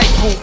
white hope.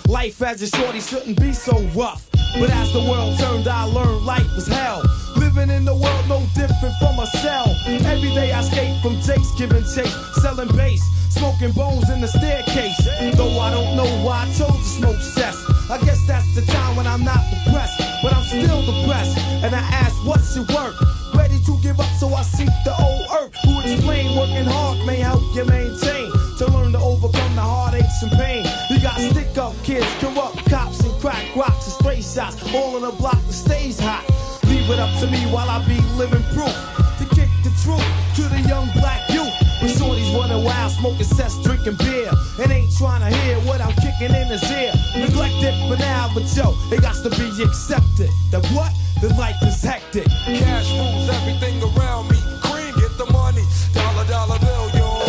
Life as a shorty shouldn't be so rough. But as the world turned, I learned life was hell. Living in the world no different from a cell. Every day I skate from Jake's giving chase, selling bass, smoking bones in the staircase. Though I don't know why I chose to smoke cess. I guess that's the time when I'm not depressed, but I'm still depressed. And I ask, what's your work? Ready to give up, so I seek the old earth, who explain working hard may help you maintain, to learn to overcome the heartaches and pain. You got stick-up kids, corrupt cops, and crack rocks and stray shots, all in a block that stays hot. Leave it up to me while I be living proof, to kick the truth to the young black youth. When shorties running wild, smoking cess, drinking beer, and ain't trying to hear what I'm kicking in his ear. Neglected for now, but yo, it got to be accepted. That what? The life is hectic. Cash rules everything around me. Cream, get the money. Dollar, dollar bill, yo.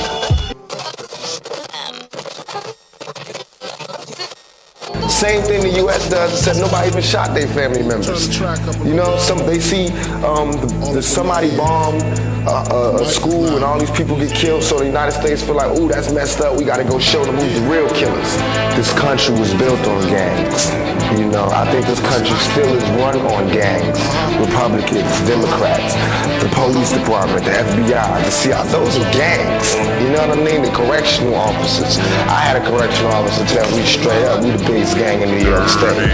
Same thing the U.S. does, except nobody even shot their family members. You know, they see somebody bomb a school and all these people get killed, so the United States feel like, ooh, that's messed up, we gotta go show them who's the real killers. This country was built on gangs. You know, I think this country still is run on gangs. Republicans, Democrats, the police department, the FBI, the CIA, those are gangs. You know what I mean? The correctional officers. I had a correctional officer tell me straight up, we the biggest gang in New York State.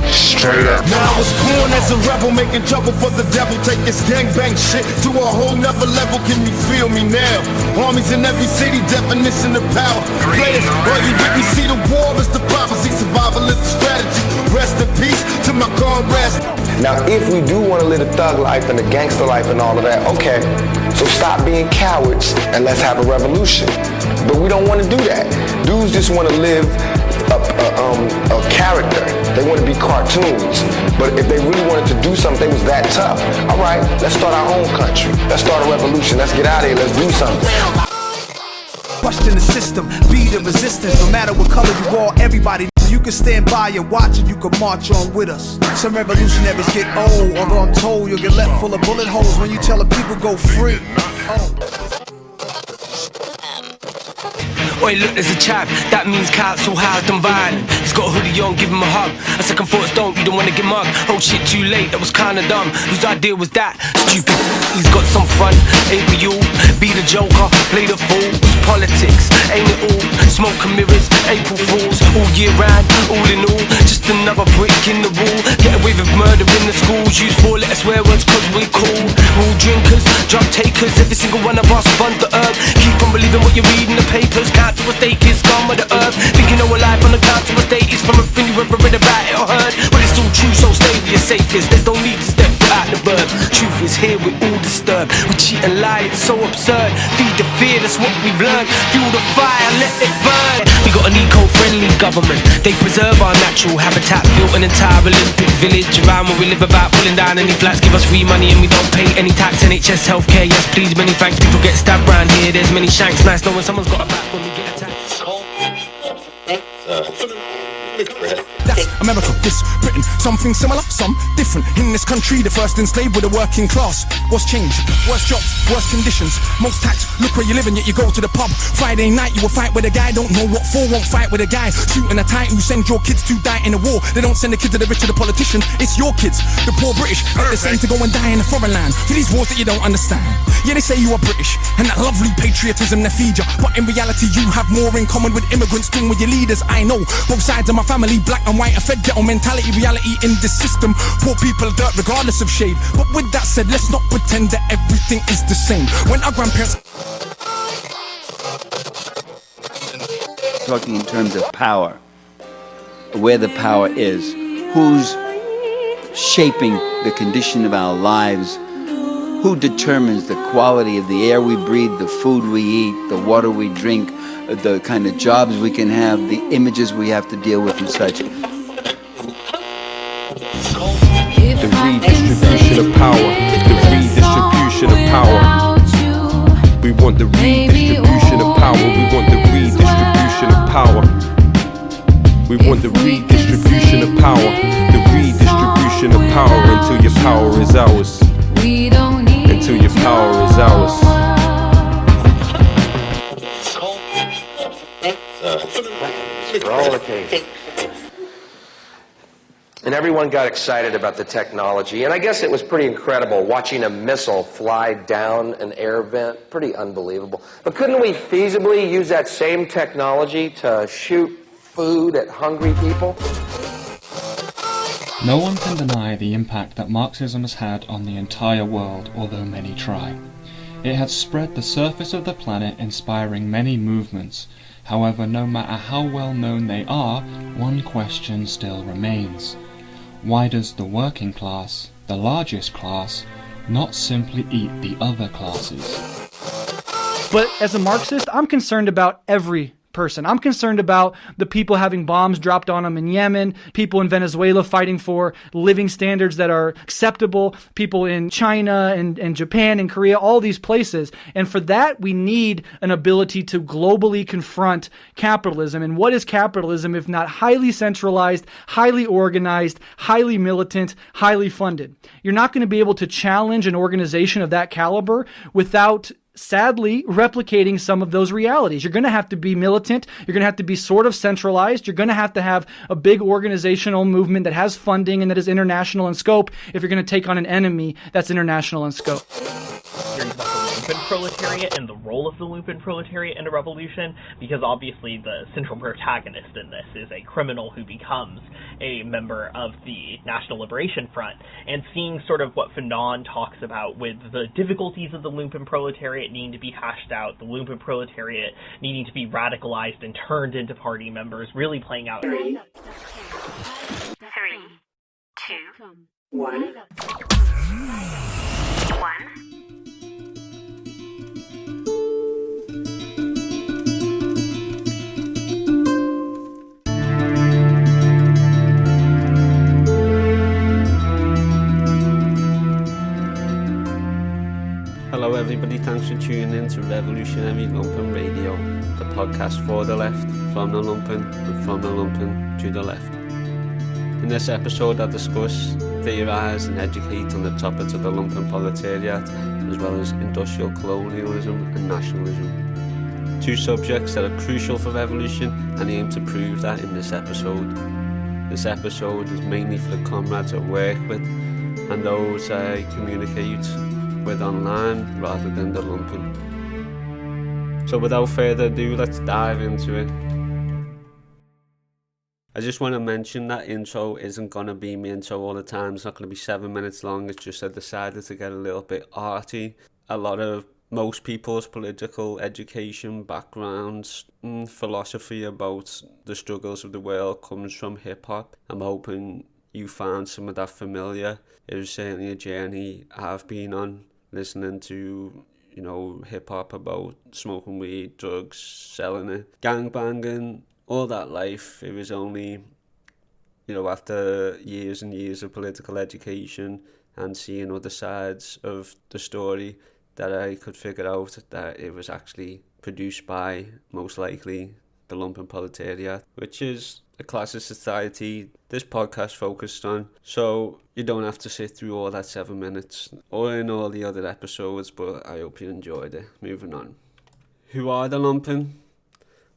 Straight up. Now I was born as a rebel, making trouble for the devil, taking gangbang shit to a whole nother level. Can you feel me now? Armies in every city, definition of power. Players, all you with me see the war is the prophecy, survival is the strategy. Rest in peace to my comrades. Now, if we do want to live the thug life and the gangster life and all of that, okay, so stop being cowards and let's have a revolution. But we don't want to do that. Dudes just want to live a character. They want to be cartoons. But if they really wanted to do something, they was that tough. All right, let's start our own country. Let's start a revolution. Let's get out of here. Let's do something. Question the system, be the resistance. No matter what color you are, everybody. You can stand by and watch and you can march on with us. Some revolutionaries get old, although I'm told you'll get left full of bullet holes when you tell the people go free. Oi, look, there's a chap, that means council housed and violent. He's got a hoodie on, give him a hug. A second thoughts don't, you don't wanna get mugged. Oh shit, too late, that was kinda dumb. Whose idea was that? Stupid, he's got some fun, ain't we all? Be the joker, play the fool, it's politics, ain't it all? Smoke and mirrors, April Fools, all year round, all in all. Just another brick in the wall. Get away with murder in the schools, use 4 letter swear words cause we cool. Rule drinkers, drug takers, every single one of us funds the herb. Keep on believing what you read in the papers. To a stake is gone with the earth. Thinking our life on the count to a state is from everything you ever read about it or heard. But it's all true, so stay where you're safest. There's no need to step out the bird. Truth is here, we're all disturbed. We cheat and lie, it's so absurd. Feed the fear, that's what we've learned. Fuel the fire, let it burn. We got an eco-friendly government. They preserve our natural habitat. Built an entire Olympic village around where we live about pulling down any flats. Give us free money and we don't pay any tax. NHS healthcare, yes please, many thanks. People get stabbed round here, there's many shanks. Nice knowing someone's got a back when we get attacked. That's America, this Britain. Something similar, some different. In this country, the first enslaved with the working class. What's changed? Worse jobs, worse conditions, most tax. Look where you're living, yet you go to the pub. Friday night, you will fight with a guy. Don't know what for, won't fight with a guy. Shooting a tight who send your kids to die in a war. They don't send the kids to the rich or the politician. It's your kids, the poor British. Let the same to go and die in a foreign land for these wars that you don't understand. Yeah, they say you are British and that lovely patriotism they feed you, but in reality, you have more in common with immigrants than with your leaders. I know both sides of my family, black and white, are fed ghetto mentality, reality in this system. Poor people dirt regardless of shade. But with that said, let's not pretend that everything is the same. When our grandparents... Talking in terms of power, where the power is, who's shaping the condition of our lives, who determines the quality of the air we breathe, the food we eat, the water we drink, the kind of jobs we can have, the images we have to deal with and such. The redistribution of power, the redistribution of power. We want the redistribution of power, we want the redistribution of power. We want the redistribution of power, the redistribution of power until your power is ours. Until your power is ours. complicated. And everyone got excited about the technology. And I guess it was pretty incredible watching a missile fly down an air vent. Pretty unbelievable. But couldn't we feasibly use that same technology to shoot food at hungry people? No one can deny the impact that Marxism has had on the entire world, although many try. It has spread the surface of the planet, inspiring many movements. However, no matter how well known they are, one question still remains. Why does the working class, the largest class, not simply eat the other classes? But as a Marxist, I'm concerned about every person. I'm concerned about the people having bombs dropped on them in Yemen, people in Venezuela fighting for living standards that are acceptable, people in China and Japan and Korea, all these places. And for that, we need an ability to globally confront capitalism. And what is capitalism if not highly centralized, highly organized, highly militant, highly funded? You're not going to be able to challenge an organization of that caliber without sadly replicating some of those realities. You're going to have to be militant. You're going to have to be sort of centralized. You're going to have a big organizational movement that has funding and that is international in scope if you're going to take on an enemy that's international in scope. Hearing about the Lumpen proletariat and the role of the Lumpen proletariat in a revolution, because obviously the central protagonist in this is a criminal who becomes a member of the National Liberation Front, and seeing sort of what Fanon talks about with the difficulties of the Lumpen proletariat needing to be hashed out, the Lumpen proletariat needing to be radicalized and turned into party members, really playing out. 3, 2, 1. Hello everybody, thanks for tuning in to Revolutionary Lumpen Radio, the podcast for the left, from the Lumpen, and from the Lumpen to the left. In this episode I discuss, theorise and educate on the topics of the Lumpen proletariat, as well as industrial colonialism and nationalism. Two subjects that are crucial for revolution, and I aim to prove that in this episode. This episode is mainly for the comrades I work with, and those I communicate with online rather than the Lumpen. So without further ado, let's dive into it. I just want to mention that intro isn't going to be my intro all the time. It's not going to be 7 minutes long. It's just I decided to get a little bit arty. A lot of most people's political education backgrounds, philosophy about the struggles of the world comes from hip-hop. I'm hoping you found some of that familiar. It was certainly a journey I've been on, listening to, hip-hop about smoking weed, drugs, selling it, gangbanging, all that life. It was only, after years and years of political education and seeing other sides of the story that I could figure out that it was actually produced by, most likely, the Lumpen proletariat, which is a class of society this podcast focused on. So you don't have to sit through all that 7 minutes or in all the other episodes, but I hope you enjoyed it. Moving on. Who are the Lumpen?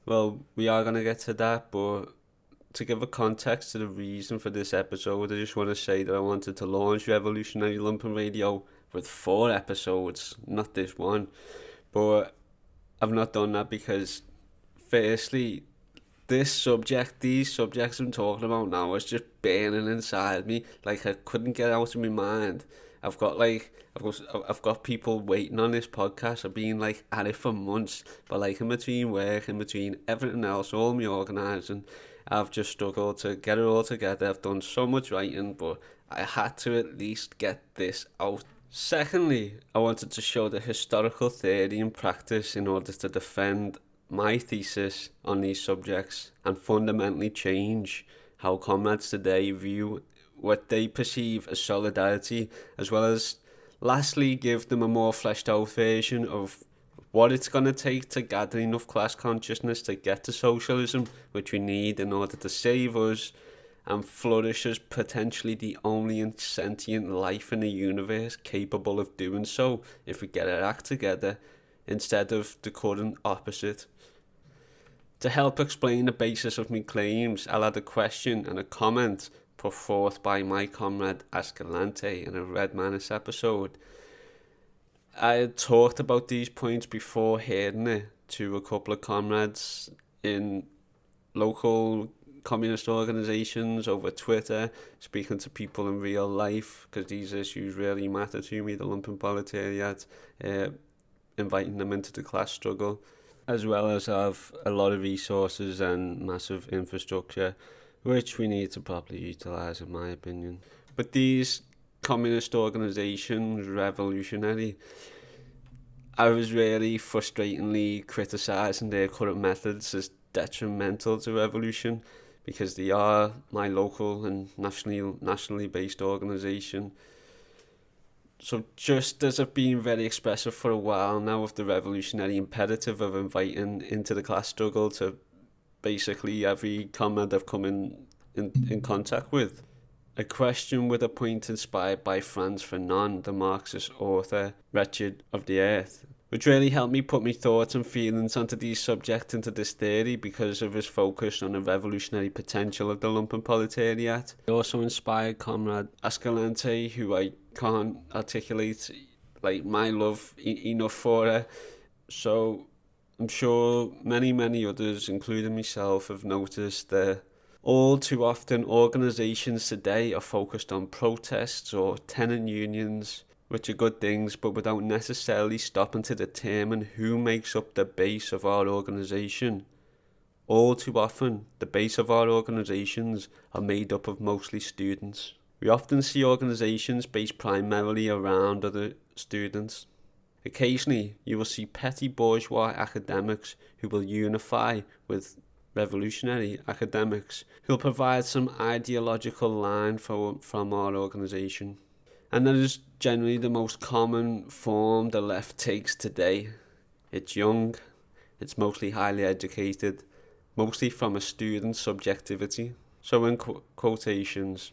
Well, we are going to get to that, but to give a context to the reason for this episode, I just want to say that I wanted to launch Revolutionary Lumpen Radio with 4 episodes, not this one. But I've not done that because, firstly, these subjects I'm talking about now is just burning inside me. Like, I couldn't get out of my mind. I've got people waiting on this podcast. I've been at it for months, but in between work, in between everything else, all my organising, I've just struggled to get it all together. I've done so much writing, but I had to at least get this out. Secondly, I wanted to show the historical theory and practice in order to defend my thesis on these subjects and fundamentally change how comrades today view what they perceive as solidarity, as well as lastly give them a more fleshed out version of what it's going to take to gather enough class consciousness to get to socialism, which we need in order to save us and flourish as potentially the only sentient life in the universe capable of doing so if we get our act together, instead of the current opposite. To help explain the basis of my claims, I'll add a question and a comment put forth by my comrade Escalante in a Red Manus episode. I had talked about these points before hearing it to a couple of comrades in local communist organisations over Twitter, speaking to people in real life, because these issues really matter to me, the lumpen proletariat, inviting them into the class struggle, as well as have a lot of resources and massive infrastructure, which we need to properly utilise, in my opinion. But these communist organisations, revolutionary, I was really frustratingly criticising their current methods as detrimental to revolution, because they are my local and nationally based organisation. So just as I've been very expressive for a while now of the revolutionary imperative of inviting into the class struggle to basically every comrade I've come in contact with, a question with a point inspired by Frantz Fanon, the Marxist author, Wretched of the Earth, which really helped me put my thoughts and feelings onto these subjects into this theory because of his focus on the revolutionary potential of the lumpen proletariat. It also inspired comrade Escalante, who I can't articulate my love enough for her. So I'm sure many others, including myself, have noticed that all too often organisations today are focused on protests or tenant unions, which are good things, but without necessarily stopping to determine who makes up the base of our organisation. All too often, the base of our organisations are made up of mostly students. We often see organisations based primarily around other students. Occasionally, you will see petty bourgeois academics who will unify with revolutionary academics who will provide some ideological line from our organisation. And that is generally the most common form the left takes today. It's young, it's mostly highly educated, mostly from a student's subjectivity. So in quotations,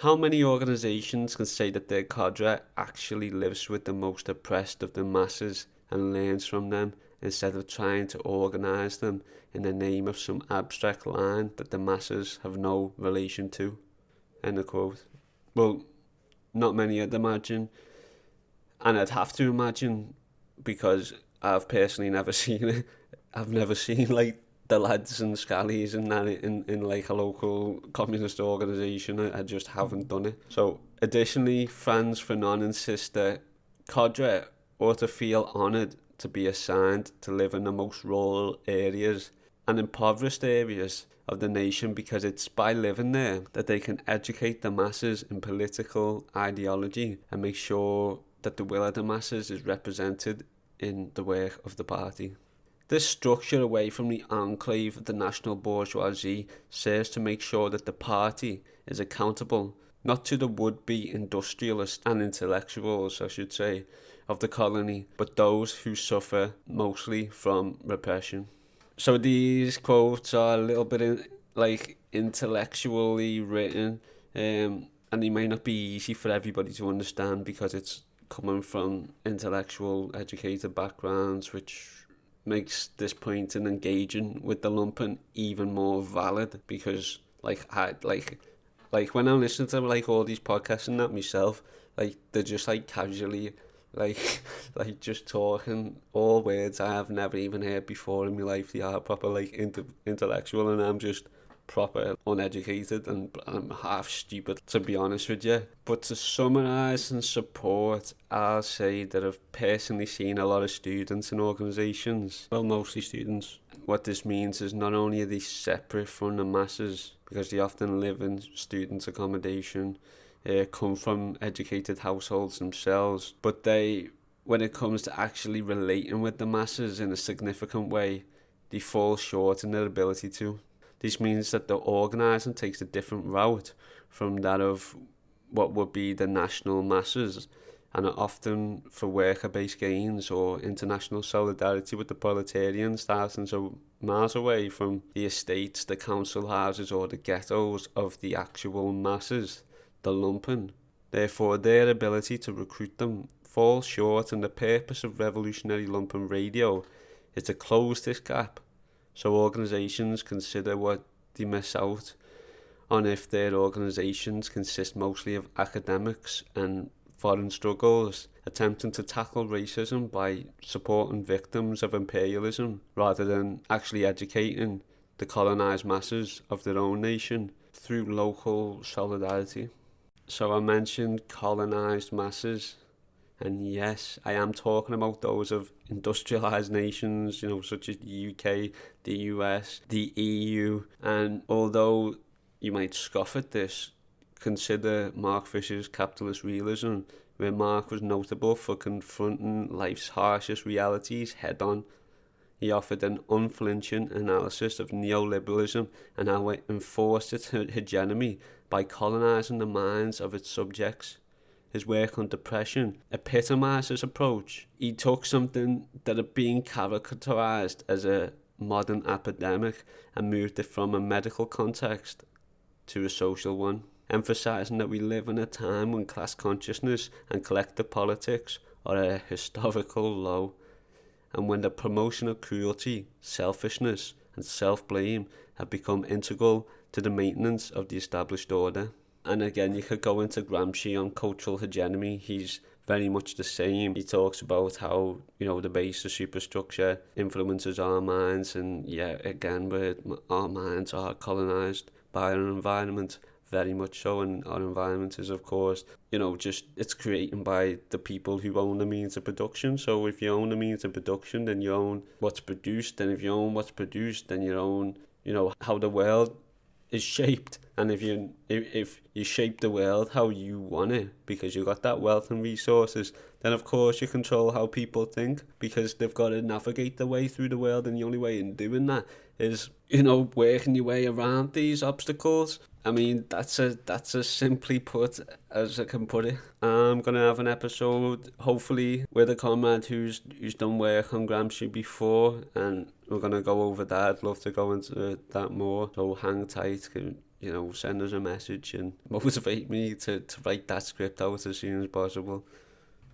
how many organisations can say that their cadre actually lives with the most oppressed of the masses and learns from them instead of trying to organise them in the name of some abstract line that the masses have no relation to? End of quote. Well, not many I'd imagine, and I'd have to imagine because I've personally never seen it. I've never seen the lads and scallies and that in a local communist organisation. I just haven't done it. So additionally, Frantz Fanon insists that cadre ought to feel honoured to be assigned to live in the most rural areas and impoverished areas of the nation, because it's by living there that they can educate the masses in political ideology and make sure that the will of the masses is represented in the work of the party. This structure away from the enclave of the national bourgeoisie serves to make sure that the party is accountable not to the would-be industrialists and intellectuals, I should say, of the colony, but those who suffer mostly from repression. So these quotes are a little bit intellectually written, and they may not be easy for everybody to understand because it's coming from intellectual, educated backgrounds, which makes this point in engaging with the lumpen even more valid. Because when I'm listening to all these podcasts and that myself, they're just casually just talking all words I have never even heard before in my life. They are proper intellectual, and I'm just proper uneducated and I'm half stupid, to be honest with you. But to summarise and support, I'll say that I've personally seen a lot of students in organisations, well, mostly students. What this means is not only are they separate from the masses, because they often live in student accommodation, come from educated households themselves, but they, when it comes to actually relating with the masses in a significant way, they fall short in their ability to. This means that the organising takes a different route from that of what would be the national masses, and are often for worker-based gains or international solidarity with the proletarians thousands of miles away from the estates, the council houses or the ghettos of the actual masses, the lumpen. Therefore, their ability to recruit them falls short, and the purpose of revolutionary lumpen radio is to close this gap So organisations consider what they miss out on if their organisations consist mostly of academics and foreign struggles, attempting to tackle racism by supporting victims of imperialism rather than actually educating the colonised masses of their own nation through local solidarity. So I mentioned colonised masses, and yes, I am talking about those of industrialised nations, such as the UK, the US, the EU, and although you might scoff at this, consider Mark Fisher's capitalist realism, where Mark was notable for confronting life's harshest realities head-on. He offered an unflinching analysis of neoliberalism and how it enforced its hegemony by colonising the minds of its subjects. His work on depression epitomised his approach. He took something that had been caricaturised as a modern epidemic and moved it from a medical context to a social one, emphasising that we live in a time when class consciousness and collective politics are at a historical low, and when the promotion of cruelty, selfishness and self-blame have become integral to the maintenance of the established order. And again, you could go into Gramsci on cultural hegemony. He's very much the same. He talks about how, the base of superstructure influences our minds, and again, where our minds are colonised by our environment, very much so, and our environment is, of course, it's created by the people who own the means of production. So if you own the means of production, then you own what's produced, and if you own what's produced, then you own, how the world is shaped. And if you shape the world how you want it, because you got that wealth and resources, then of course you control how people think, because they've got to navigate their way through the world, and the only way in doing that is, working your way around these obstacles. I mean, that's as simply put as I can put it. I'm going to have an episode, hopefully, with a comrade who's done work on Gramsci before, and we're going to go over that. I'd love to go into that more, so hang tight, send us a message and motivate me to write that script out as soon as possible.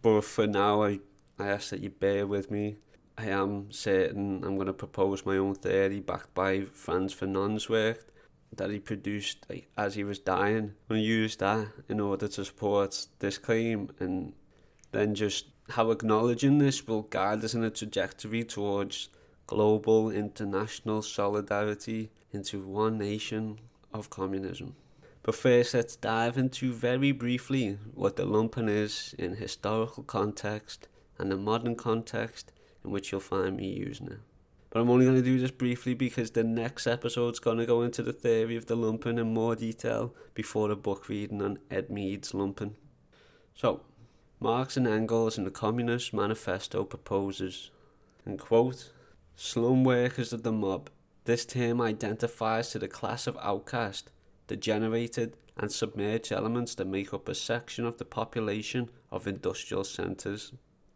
But for now, I ask that you bear with me. I am certain I'm going to propose my own theory backed by Frantz Fanon's work that he produced as he was dying. I'm going to use that in order to support this claim, and then just how acknowledging this will guide us in a trajectory towards global international solidarity into one nation of communism. But first, let's dive into very briefly what the lumpen is in historical context and the modern context in which you'll find me using it. But I'm only going to do this briefly because the next episode's going to go into the theory of the lumpen in more detail before a book reading on Ed Mead's Lumpen. So, Marx and Engels in the Communist Manifesto proposes, and quote, "Slum workers of the mob. This term identifies to the class of outcast, degenerated and submerged elements that make up a section of the population of industrial centres.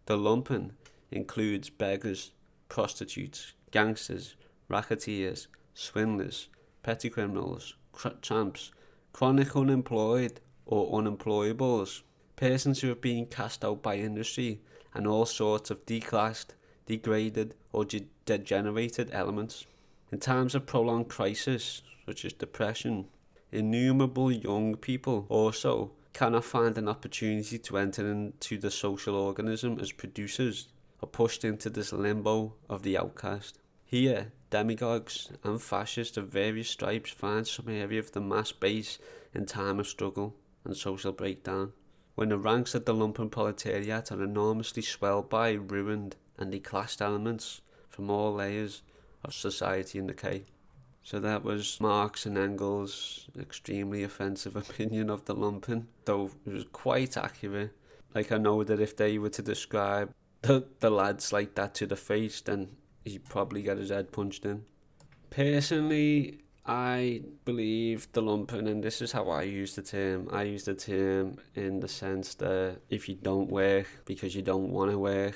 The lumpen includes beggars, prostitutes, gangsters, racketeers, swindlers, petty criminals, tramps, chronic unemployed or unemployables, persons who have been cast out by industry, and all sorts of declassed, degraded or degenerated elements. In times of prolonged crisis, such as depression, innumerable young people also cannot find an opportunity to enter into the social organism as producers, are pushed into this limbo of the outcast. Here, demagogues and fascists of various stripes find some area of the mass base in time of struggle and social breakdown, when the ranks of the lumpen proletariat are enormously swelled by ruined and declassed elements from all layers of society in decay." So that was Marx and Engels' extremely offensive opinion of the lumpen, though it was quite accurate. Like, I know that if they were to describe the lads like that to the face, then he'd probably get his head punched in. Personally, I believe the lumpen, and this is how I use the term in the sense that if you don't work because you don't want to work,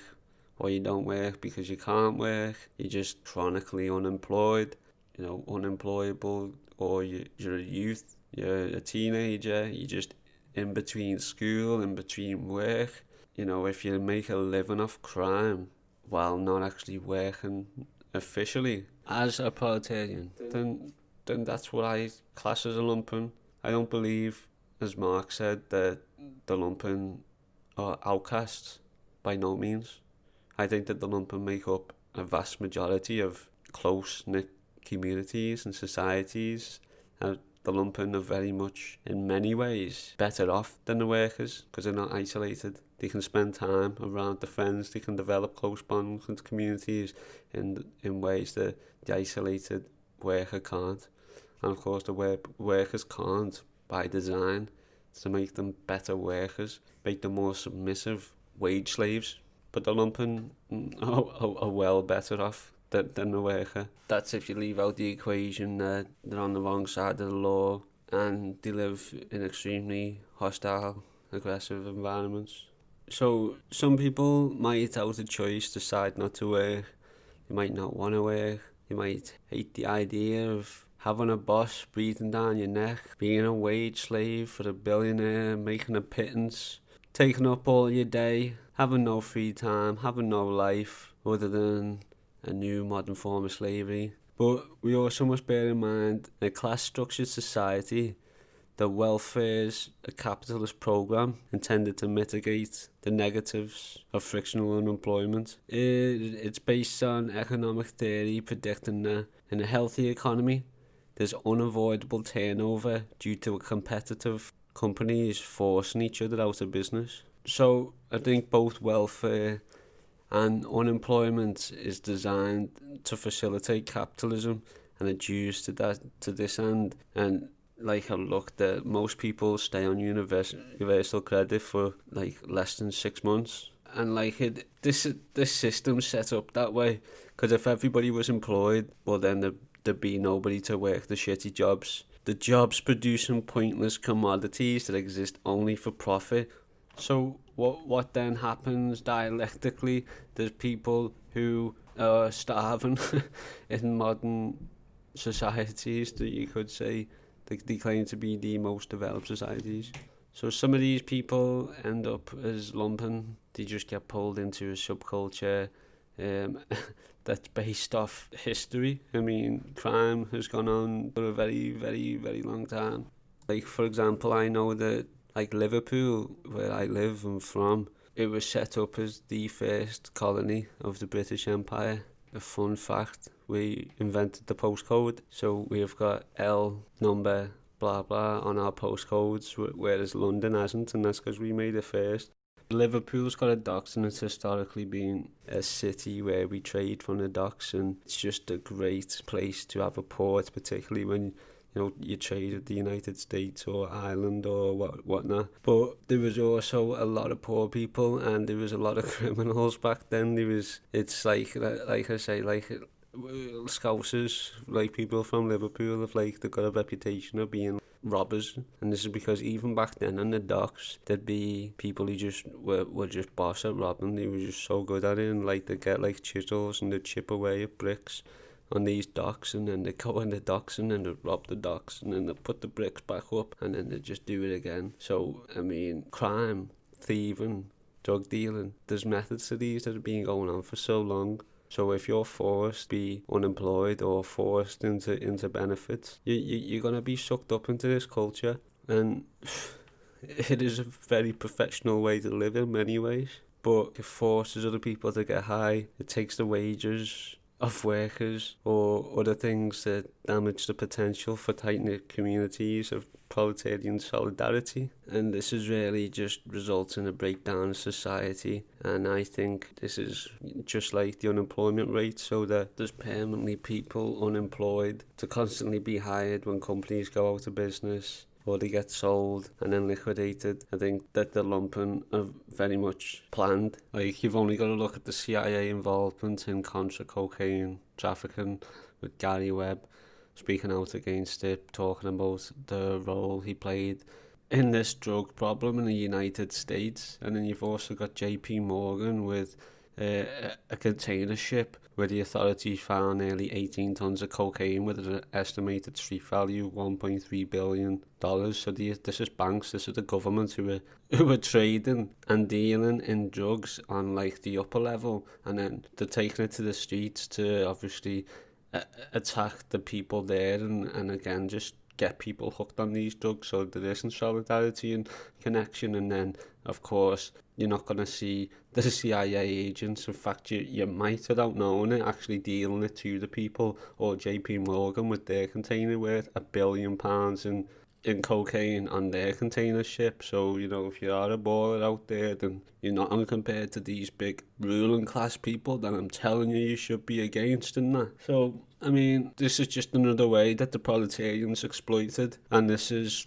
or you don't work because you can't work, you're just chronically unemployed, unemployable, or you're a youth, you're a teenager, you're just in between school, in between work. If you make a living off crime while not actually working officially, as a proletarian, then that's what I class as a lumpen. I don't believe, as Marx said, that the lumpen are outcasts, by no means. I think that the lumpen make up a vast majority of close-knit communities and societies. The lumpen are very much, in many ways, better off than the workers because they're not isolated. They can spend time around their friends, they can develop close bonds with communities in ways that the isolated worker can't. And of course the workers can't, by design, to make them better workers, make them more submissive wage slaves. But the lumpen are well better off than the worker. That's if you leave out the equation that they're on the wrong side of the law and they live in extremely hostile, aggressive environments. So some people might, out of choice, decide not to work. They might not want to work. They might hate the idea of having a boss breathing down your neck, being a wage slave for a billionaire, making a pittance, taking up all your day, having no free time, having no life other than a new modern form of slavery. But we also must bear in mind, in a class-structured society, that welfare is a capitalist program intended to mitigate the negatives of frictional unemployment. It's based on economic theory predicting that in a healthy economy, there's unavoidable turnover due to a competitive companies forcing each other out of business. So I think both welfare and unemployment is designed to facilitate capitalism, and it's used to this end. And like I looked at, most people stay on universal credit for like less than 6 months, and like this system's set up that way because if everybody was employed, well then there'd be nobody to work the shitty jobs. The jobs producing pointless commodities that exist only for profit. So what then happens dialectically? There's people who are starving in modern societies that you could say they claim to be the most developed societies. So some of these people end up as lumpen. They just get pulled into a subculture that's based off history. I mean, crime has gone on for a very, very, very long time. Like, for example, I know that like Liverpool, where I live and from, it was set up as the first colony of the British Empire. A fun fact, we invented the postcode, so we've got L number blah blah on our postcodes, whereas London hasn't, and that's because we made it first. Liverpool's got a docks, and it's historically been a city where we trade from the docks, and it's just a great place to have a port, particularly when you trade with the United States or Ireland or whatnot. But there was also a lot of poor people, and there was a lot of criminals back then. It's like I say, like Scousers, like people from Liverpool, they've got a reputation of being robbers, and this is because even back then on the docks there'd be people who just were just boss at robbing. They were just so good at it, and like they'd get like chisels and they'd chip away at bricks on these docks, and then they go in the docks and then they rob the docks, and then they put the bricks back up, and then they just do it again. So I mean, crime, thieving, drug dealing, there's methods to these that have been going on for so long. So if you're forced to be unemployed or forced into benefits, you're going to be sucked up into this culture, and it is a very professional way to live in many ways, but it forces other people to get high. It takes the wages of workers or other things that damage the potential for tight-knit communities of proletarian solidarity, and this is really just results in a breakdown of society. And I think this is just like the unemployment rate, so that there's permanently people unemployed to constantly be hired when companies go out of business or they get sold and then liquidated. I think that the lumpen are very much planned. Like, you've only got to look at the CIA involvement in Contra cocaine trafficking with Gary Webb speaking out against it, talking about the role he played in this drug problem in the United States. And then you've also got JP Morgan with a container ship where the authorities found nearly 18 tons of cocaine with an estimated street value of $1.3 billion. So this is banks, this is the government who are trading and dealing in drugs on like the upper level, and then they're taking it to the streets to obviously attack the people there and again just get people hooked on these drugs so there isn't solidarity and connection. And then of course you're not going to see the CIA agents, in fact you might, without knowing it, actually dealing it to the people, or JP Morgan with their container worth £1 billion in cocaine on their container ship. So, you know, if you are a baller out there, then you're not compared to these big ruling class people that I'm telling you should be against in that. So, I mean, this is just another way that the proletarians exploited, and this is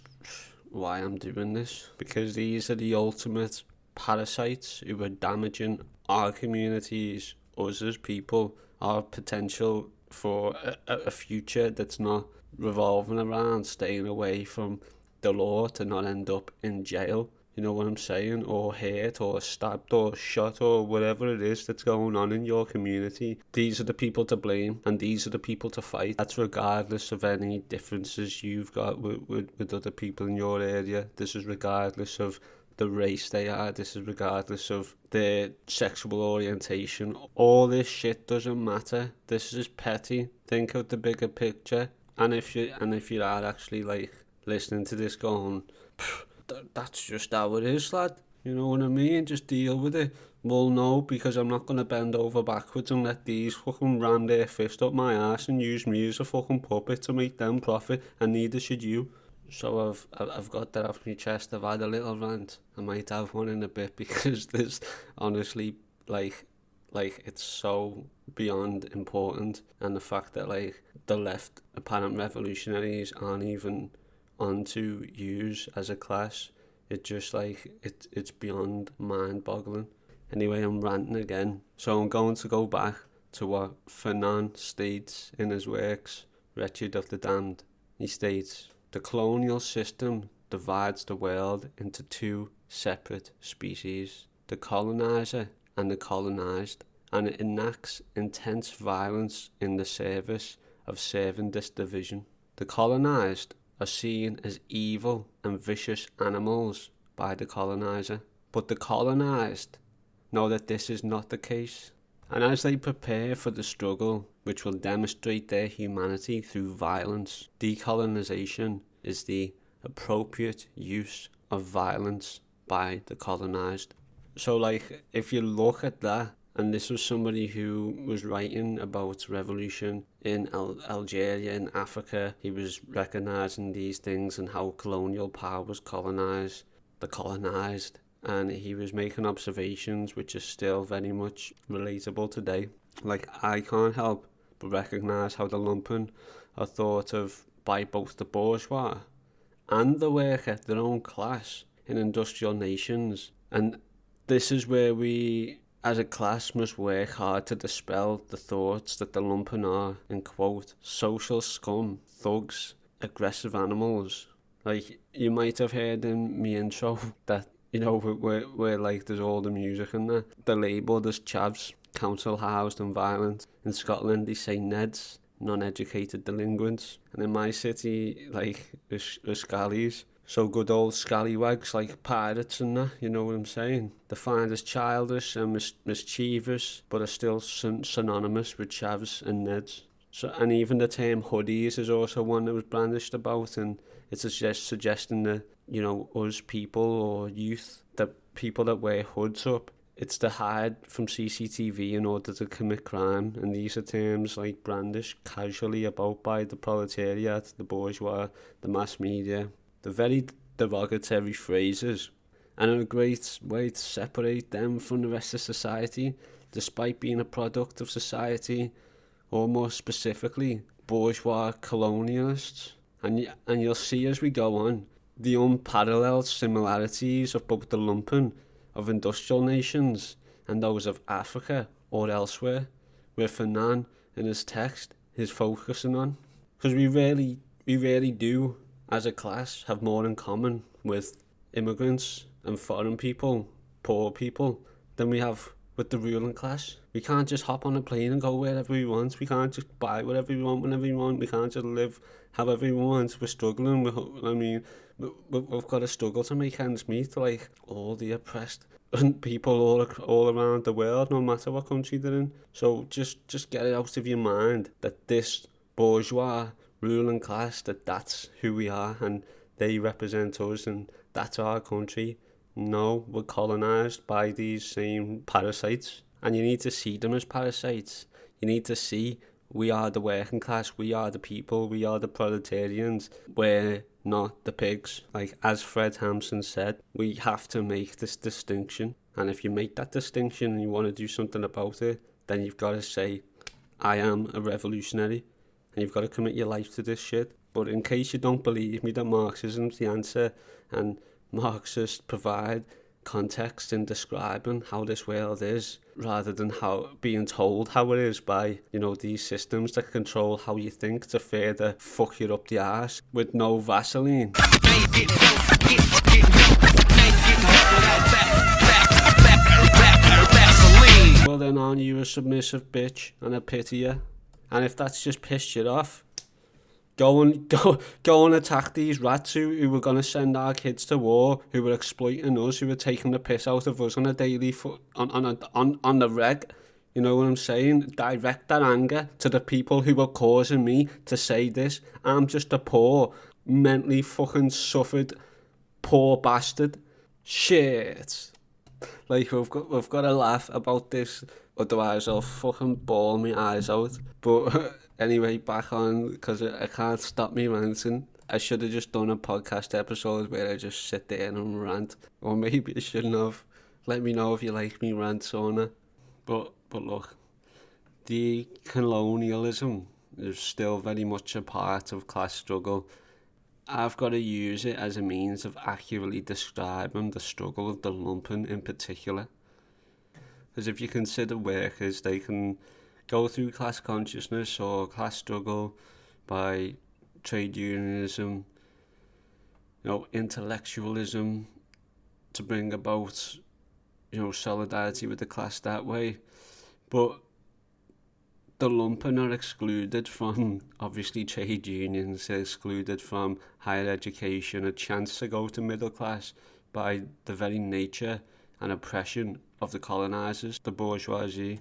why I'm doing this, because these are the ultimate parasites who are damaging our communities, us as people, our potential for a future that's not revolving around staying away from the law to not end up in jail, you know what I'm saying, or hurt or stabbed or shot or whatever it is that's going on in your community. These are the people to blame, and these are the people to fight. That's regardless of any differences you've got with other people in your area. This is regardless of the race they are. This is regardless of their sexual orientation. All this shit doesn't matter. This is petty. Think of the bigger picture. And if you are actually like listening to this going, that's just how it is, lad, you know what I mean, just deal with it. Well, no, because I'm not going to bend over backwards and let these fucking ram their fist up my ass and use me as a fucking puppet to make them profit, and neither should you. So I've got that off my chest. I've had a little rant. I might have one in a bit, because there's honestly like it's so beyond important, and the fact that like the left apparent revolutionaries aren't even onto use as a class, it just like it's beyond mind-boggling. Anyway, I'm ranting again, so I'm going to go back to what Fanon states in his works Wretched of the Damned. He states, the colonial system divides the world into two separate species, the colonizer and the colonized, and it enacts intense violence in the service of serving this division. The colonized are seen as evil and vicious animals by the colonizer, but the colonized know that this is not the case, and as they prepare for the struggle which will demonstrate their humanity through violence, decolonization is the appropriate use of violence by the colonized. So like, if you look at that, and this was somebody who was writing about revolution in Algeria, in Africa. He was recognising these things and how colonial power was colonised, the colonised, and he was making observations which are still very much relatable today. Like, I can't help but recognise how the lumpen are thought of by both the bourgeois and the worker, their own class, in industrial nations. And this is where we, as a class, must work hard to dispel the thoughts that the lumpen are, in quote, social scum, thugs, aggressive animals. Like, you might have heard in me intro that, you know, we're like, there's all the music in there. They're labelled as chavs, council housed and violent. In Scotland, they say Neds, non-educated delinquents. And in my city, like, there's scallies. So good old scallywags like pirates and that, you know what I'm saying? Defined as childish and mischievous, but are still synonymous with chavs and neds. So, and even the term hoodies is also one that was brandished about, and it's just suggesting that, you know, us people or youth, that people that wear hoods up, it's to hide from CCTV in order to commit crime. And these are terms like brandished casually about by the proletariat, the bourgeois, the mass media. The very derogatory phrases, and a great way to separate them from the rest of society, despite being a product of society, or more specifically, bourgeois colonialists. And you'll see as we go on, the unparalleled similarities of both the lumpen of industrial nations and those of Africa or elsewhere, where Fanon in his text is focusing on. Because we really do, as a class, have more in common with immigrants and foreign people, poor people, than we have with the ruling class. We can't just hop on a plane and go wherever we want. We can't just buy whatever we want whenever we want. We can't just live however we want. We're struggling. We've got to struggle to make ends meet, like all the oppressed people all around the world, no matter what country they're in. So just get it out of your mind that this bourgeois ruling class, that's who we are, and they represent us, and that's our country. No, we're colonised by these same parasites, and you need to see them as parasites. You need to see we are the working class, we are the people, we are the proletarians, we're not the pigs. Like, as Fred Hampson said, we have to make this distinction, and if you make that distinction and you want to do something about it, then you've got to say, I am a revolutionary, and you've got to commit your life to this shit. But in case you don't believe me that Marxism's the answer, and Marxists provide context in describing how this world is, rather than how being told how it is by, these systems that control how you think to further fuck you up the arse with no Vaseline. Well then, aren't you a submissive bitch and a pitier? And if that's just pissed you off, go and attack these rats who were going to send our kids to war, who were exploiting us, who were taking the piss out of us on a daily on the reg. You know what I'm saying? Direct that anger to the people who were causing me to say this. I'm just a poor, mentally fucking suffered, poor bastard. Shit. Like, we've got to laugh about this, otherwise I'll fucking bawl my eyes out. But anyway, back on, because I can't stop me ranting. I should have just done a podcast episode where I just sit there and rant. Or maybe I shouldn't have. Let me know if you like me rants or not. But look, the colonialism is still very much a part of class struggle. I've got to use it as a means of accurately describing the struggle of the lumpen in particular. Because if you consider workers, they can go through class consciousness or class struggle by trade unionism, intellectualism, to bring about, solidarity with the class that way. But the lumpen are excluded from, obviously, trade unions, they're excluded from higher education, a chance to go to middle class by the very nature and oppression of the colonisers, the bourgeoisie.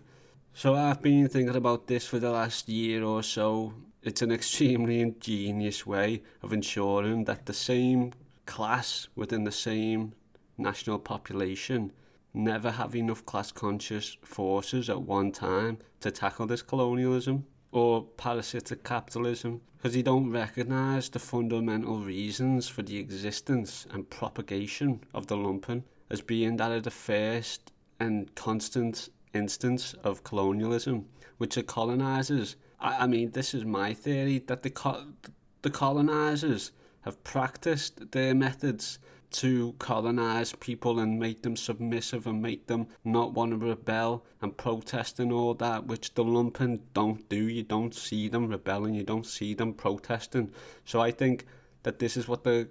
So I've been thinking about this for the last year or so. It's an extremely ingenious way of ensuring that the same class within the same national population never have enough class-conscious forces at one time to tackle this colonialism or parasitic capitalism, because they don't recognise the fundamental reasons for the existence and propagation of the lumpen as being that of the first and constant instance of colonialism, which are colonisers. I mean, this is my theory, that the colonisers have practised their methods to colonise people and make them submissive and make them not want to rebel and protest and all that, which the lumpen don't do. You don't see them rebelling, you don't see them protesting. So I think that this is what the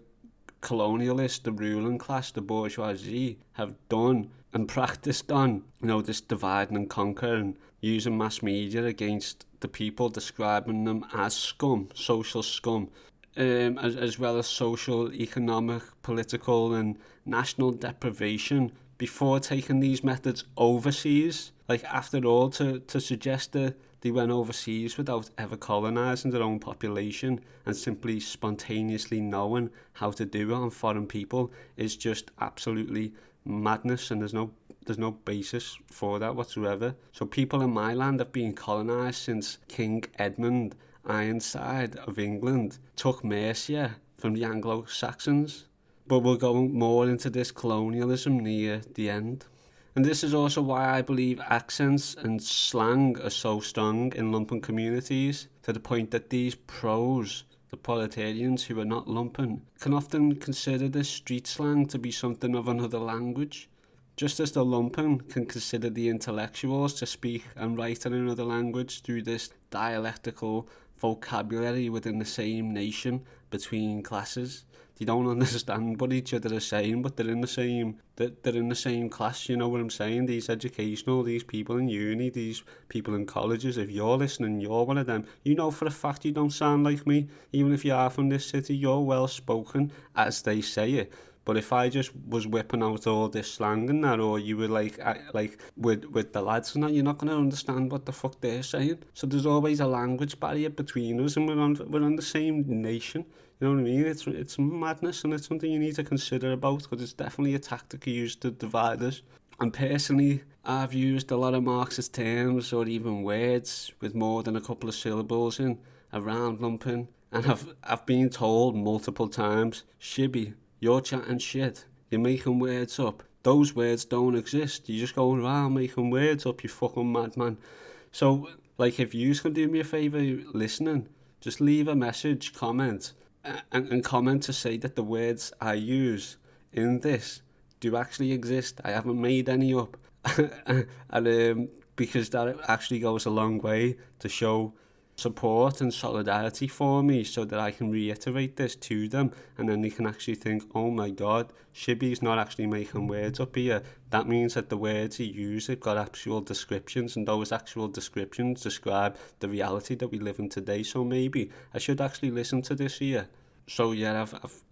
colonialists, the ruling class, the bourgeoisie have done and practiced on, this dividing and conquering, using mass media against the people, describing them as scum, social scum, as well as social, economic, political and national deprivation, before taking these methods overseas. Like, after all, to suggest that they went overseas without ever colonising their own population and simply spontaneously knowing how to do it on foreign people is just absolutely madness, and there's no basis for that whatsoever. So people in my land have been colonised since King Edmund Ironside of England took Mercia from the Anglo-Saxons. But we'll go more into this colonialism near the end. And this is also why I believe accents and slang are so strong in lumpen communities, to the point that these pros, the proletarians who are not lumpen, can often consider this street slang to be something of another language, just as the lumpen can consider the intellectuals to speak and write in another language through this dialectical vocabulary within the same nation between classes. They don't understand what each other are saying, but they're in the same class, you know what I'm saying? These people in uni, these people in colleges, if you're listening, you're one of them. You know for a fact you don't sound like me. Even if you are from this city, you're well spoken, as they say it. But if I just was whipping out all this slang and that, or you were like with the lads and that, you're not going to understand what the fuck they're saying. So there's always a language barrier between us, and we're on the same nation. You know what I mean? It's madness, and it's something you need to consider about, because it's definitely a tactic used to divide us. And personally, I've used a lot of Marxist terms or even words with more than a couple of syllables in around Lumpen, and I've been told multiple times, Shibby, you're chatting shit, you're making words up. Those words don't exist. You're just going around making words up, you fucking madman. So, like, if you can do me a favour listening, just leave a message, comment, and comment to say that the words I use in this do actually exist. I haven't made any up. And because that actually goes a long way to show support and solidarity for me, so that I can reiterate this to them, and then they can actually think, oh my god, Shibby's not actually making words up here. That means that the words he used have got actual descriptions, and those actual descriptions describe the reality that we live in today. So maybe I should actually listen to this here. So yeah,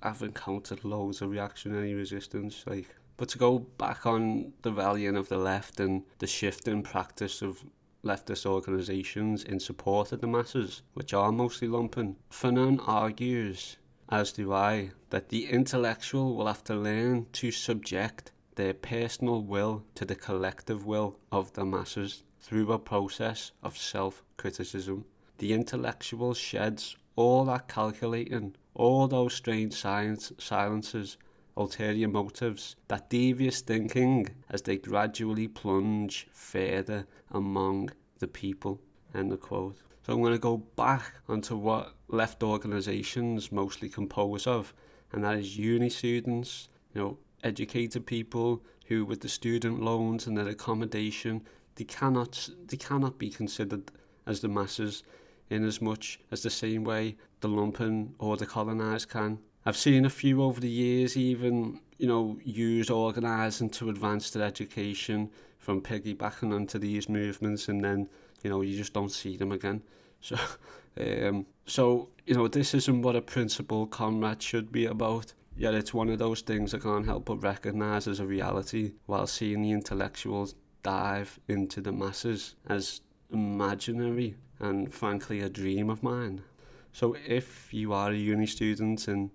I've encountered loads of reactionary resistance, like. But to go back on the rallying of the left and the shift in practice of leftist organisations in support of the masses, which are mostly lumpen, Fanon argues, as do I, that the intellectual will have to learn to subject their personal will to the collective will of the masses through a process of self-criticism. The intellectual sheds all that calculating, all those strange silences, ulterior motives, that devious thinking, as they gradually plunge further among the people. End of quote. So I'm going to go back onto what left organisations mostly compose of, and that is uni students, educated people who, with the student loans and their accommodation, they cannot be considered as the masses, in as much as the same way the lumpen or the colonised can. I've seen a few over the years even, use organising to advance their education from piggybacking onto these movements, and then, you just don't see them again. So, this isn't what a principled comrade should be about. Yet it's one of those things I can't help but recognise as a reality, while seeing the intellectuals dive into the masses as imaginary and frankly a dream of mine. So if you are a uni student and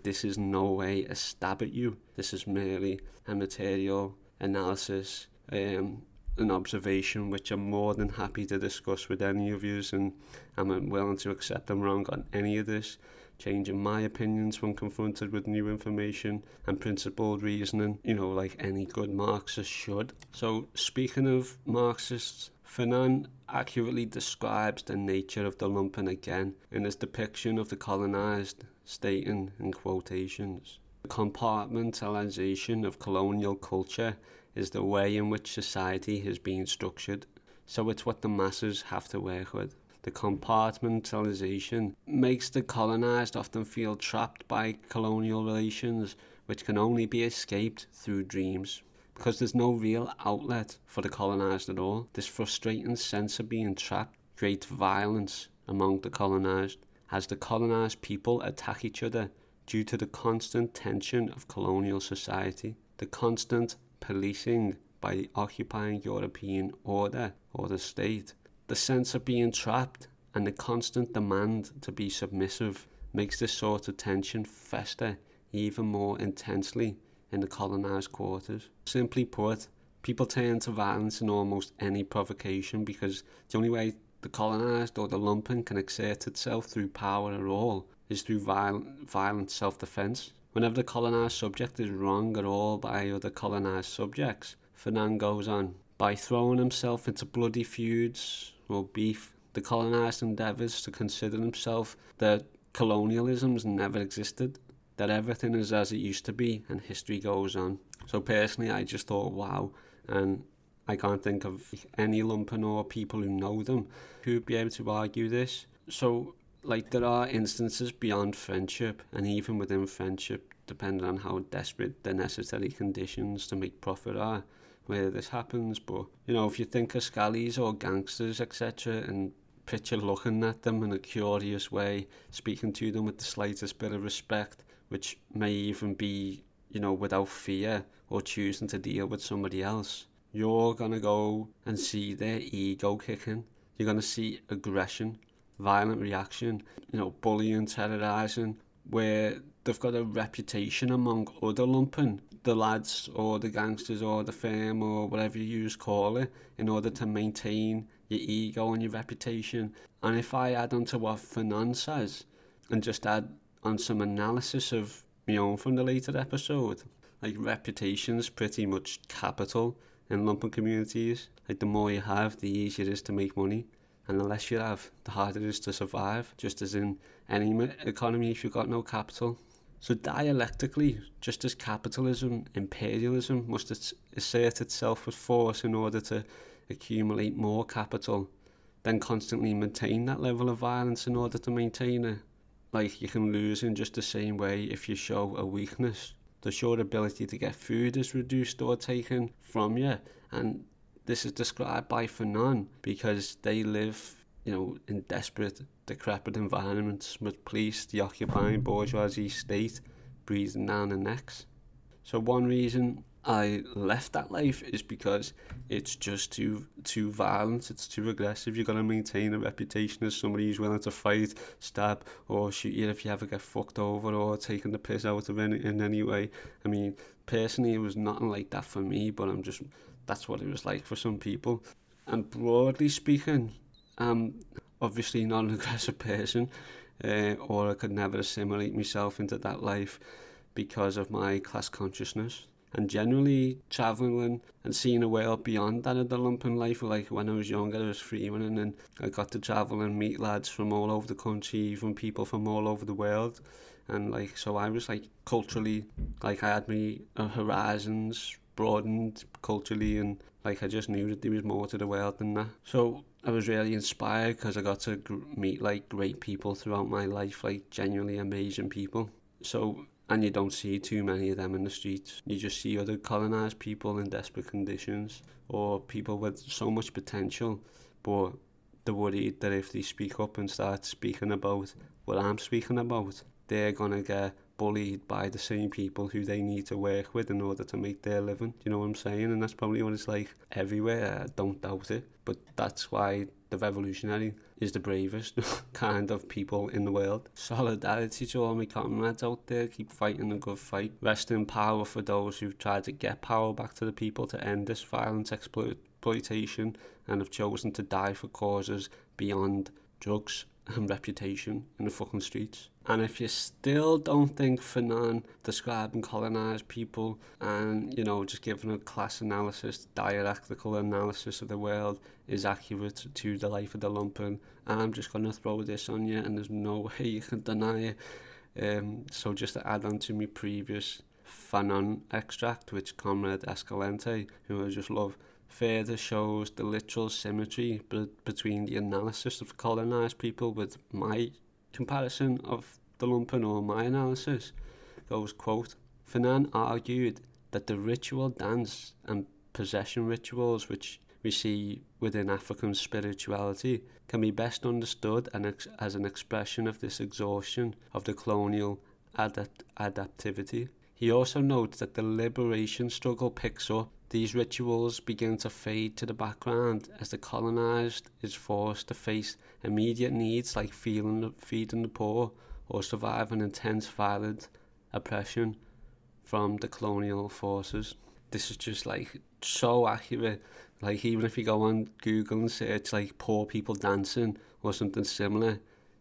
this is no way a stab at you, this is merely a material analysis, an observation which I'm more than happy to discuss with any of you, and I'm willing to accept I'm wrong on any of this, changing my opinions when confronted with new information and principled reasoning, like any good Marxist should. So speaking of Marxists, Fanon accurately describes the nature of the lumpen again in his depiction of the colonised, stating in quotations, "The compartmentalisation of colonial culture is the way in which society has been structured, so it's what the masses have to work with. The compartmentalisation makes the colonised often feel trapped by colonial relations which can only be escaped through dreams. Because there's no real outlet for the colonised at all, this frustrating sense of being trapped creates violence among the colonised, as the colonised people attack each other due to the constant tension of colonial society, the constant policing by the occupying European order or the state. The sense of being trapped and the constant demand to be submissive makes this sort of tension fester even more intensely in the colonised quarters. Simply put, people turn to violence in almost any provocation because the only way the colonised or the lumpen can exert itself through power at all is through violent self-defence. Whenever the colonised subject is wrong at all by other colonised subjects, Fanon goes on, by throwing himself into bloody feuds or beef, the colonised endeavours to consider himself that colonialism's never existed, that everything is as it used to be, and history goes on. So personally, I just thought, wow, and I can't think of any lumpen or people who know them who'd be able to argue this. So, there are instances beyond friendship, and even within friendship, depending on how desperate the necessary conditions to make profit are, where this happens. But, if you think of scallies or gangsters, etc., and picture looking at them in a curious way, speaking to them with the slightest bit of respect, which may even be without fear or choosing to deal with somebody else, you're going to go and see their ego kicking. You're going to see aggression, violent reaction, bullying, terrorising, where they've got a reputation among other lumpen, the lads or the gangsters or the firm or whatever you call it, in order to maintain your ego and your reputation. And if I add on to what Fanon says, and just add on some analysis of my own from the later episode, like reputation's pretty much capital in lumpen communities. Like the more you have, the easier it is to make money. And the less you have, the harder it is to survive, just as in any economy if you've got no capital. So dialectically, just as capitalism, imperialism must assert itself with force in order to accumulate more capital, then constantly maintain that level of violence in order to maintain it. Like, you can lose in just the same way if you show a weakness. Your ability to get food is reduced or taken from you. And this is described by Fanon because they live, in desperate, decrepit environments with police, the occupying bourgeoisie state breathing down their necks. So one reason I left that life is because it's just too violent, it's too aggressive. You've got to maintain a reputation as somebody who's willing to fight, stab or shoot you if you ever get fucked over or taken the piss out of in any way. I mean, personally it was nothing like that for me, but that's what it was like for some people. And broadly speaking, I'm obviously not an aggressive person, or I could never assimilate myself into that life because of my class consciousness. And generally travelling and seeing a world beyond that of the lumpen life. Like when I was younger, I was free running and I got to travel and meet lads from all over the country, even people from all over the world. And so I was culturally, I had my horizons broadened culturally, and I just knew that there was more to the world than that. So I was really inspired because I got to meet great people throughout my life, genuinely amazing people. And you don't see too many of them in the streets. You just see other colonised people in desperate conditions, or people with so much potential, but they're worried that if they speak up and start speaking about what I'm speaking about, they're going to get bullied by the same people who they need to work with in order to make their living. You know what I'm saying? And that's probably what it's like everywhere. I don't doubt it. But that's why the revolutionary is the bravest kind of people in the world. Solidarity to all my comrades out there. Keep fighting a good fight. Rest in power for those who've tried to get power back to the people to end this violent exploitation and have chosen to die for causes beyond drugs and reputation in the fucking streets. And if you still don't think Fanon describing colonised people and, just giving a class analysis, dialectical analysis of the world is accurate to the life of the lumpen, I'm just going to throw this on you and there's no way you can deny it. So just to add on to my previous Fanon extract, which Comrade Escalante, who I just love, further shows the literal symmetry between the analysis of colonised people with my comparison of the lumpen or my analysis. Goes, quote, Fanon argued that the ritual dance and possession rituals which we see within African spirituality can be best understood as an expression of this exhaustion of the colonial adaptivity. He also notes that the liberation struggle picks up. These rituals begin to fade to the background as the colonised is forced to face immediate needs like feeding the poor or surviving intense violent oppression from the colonial forces. This is just so accurate. Even if you go on Google and search poor people dancing or something similar,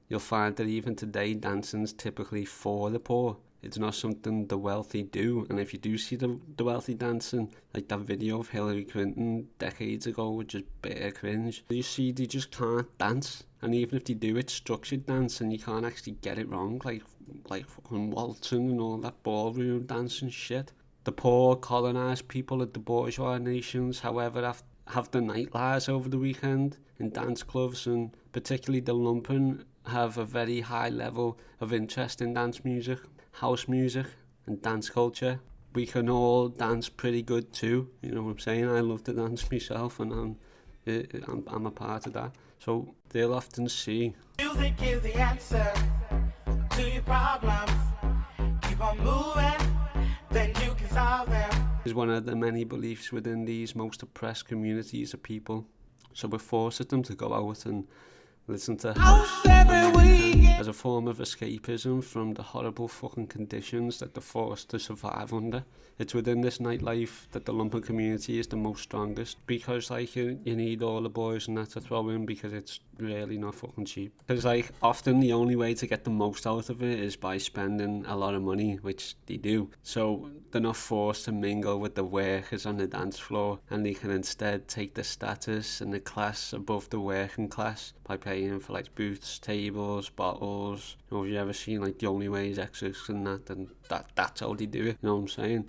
you'll find that even today dancing's typically for the poor. It's not something the wealthy do. And if you do see the wealthy dancing, like that video of Hillary Clinton decades ago, which is bare cringe, you see they just can't dance. And even if they do, it's structured dance and you can't actually get it wrong, like fucking waltzing and all that ballroom dancing shit. The poor colonised people of the bourgeois nations, however, have the night lives over the weekend in dance clubs, and particularly the lumpen have a very high level of interest in dance music, house music and dance culture. We can all dance pretty good too, you know what I'm saying? I love to dance myself and I'm a part of that. So they'll often see music is the answer to your problems. Keep on moving, then you can solve them. Is one of the many beliefs within these most oppressed communities of people. So it forces them to go out and listen to as a form of escapism from the horrible fucking conditions that they're forced to survive under. It's within this nightlife that the lumpen community is the most strongest, because like you need all the boys and that to throw in, because it's really not fucking cheap. Because like often the only way to get the most out of it is by spending a lot of money, which they do. So they're not forced to mingle with the workers on the dance floor, and they can instead take the status and the class above the working class by paying for like booths, tables, bottles. You know, if you ever seen like The Only Way is Exits and that, then that's how they do it. You know what I'm saying?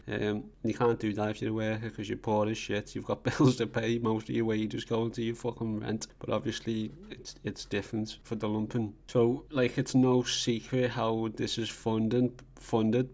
You can't do that if you're a worker, because you're poor as shit. You've got bills to pay. Most of your wages go to your fucking rent. But obviously it's different for the lumpen. So like it's no secret how this is funded,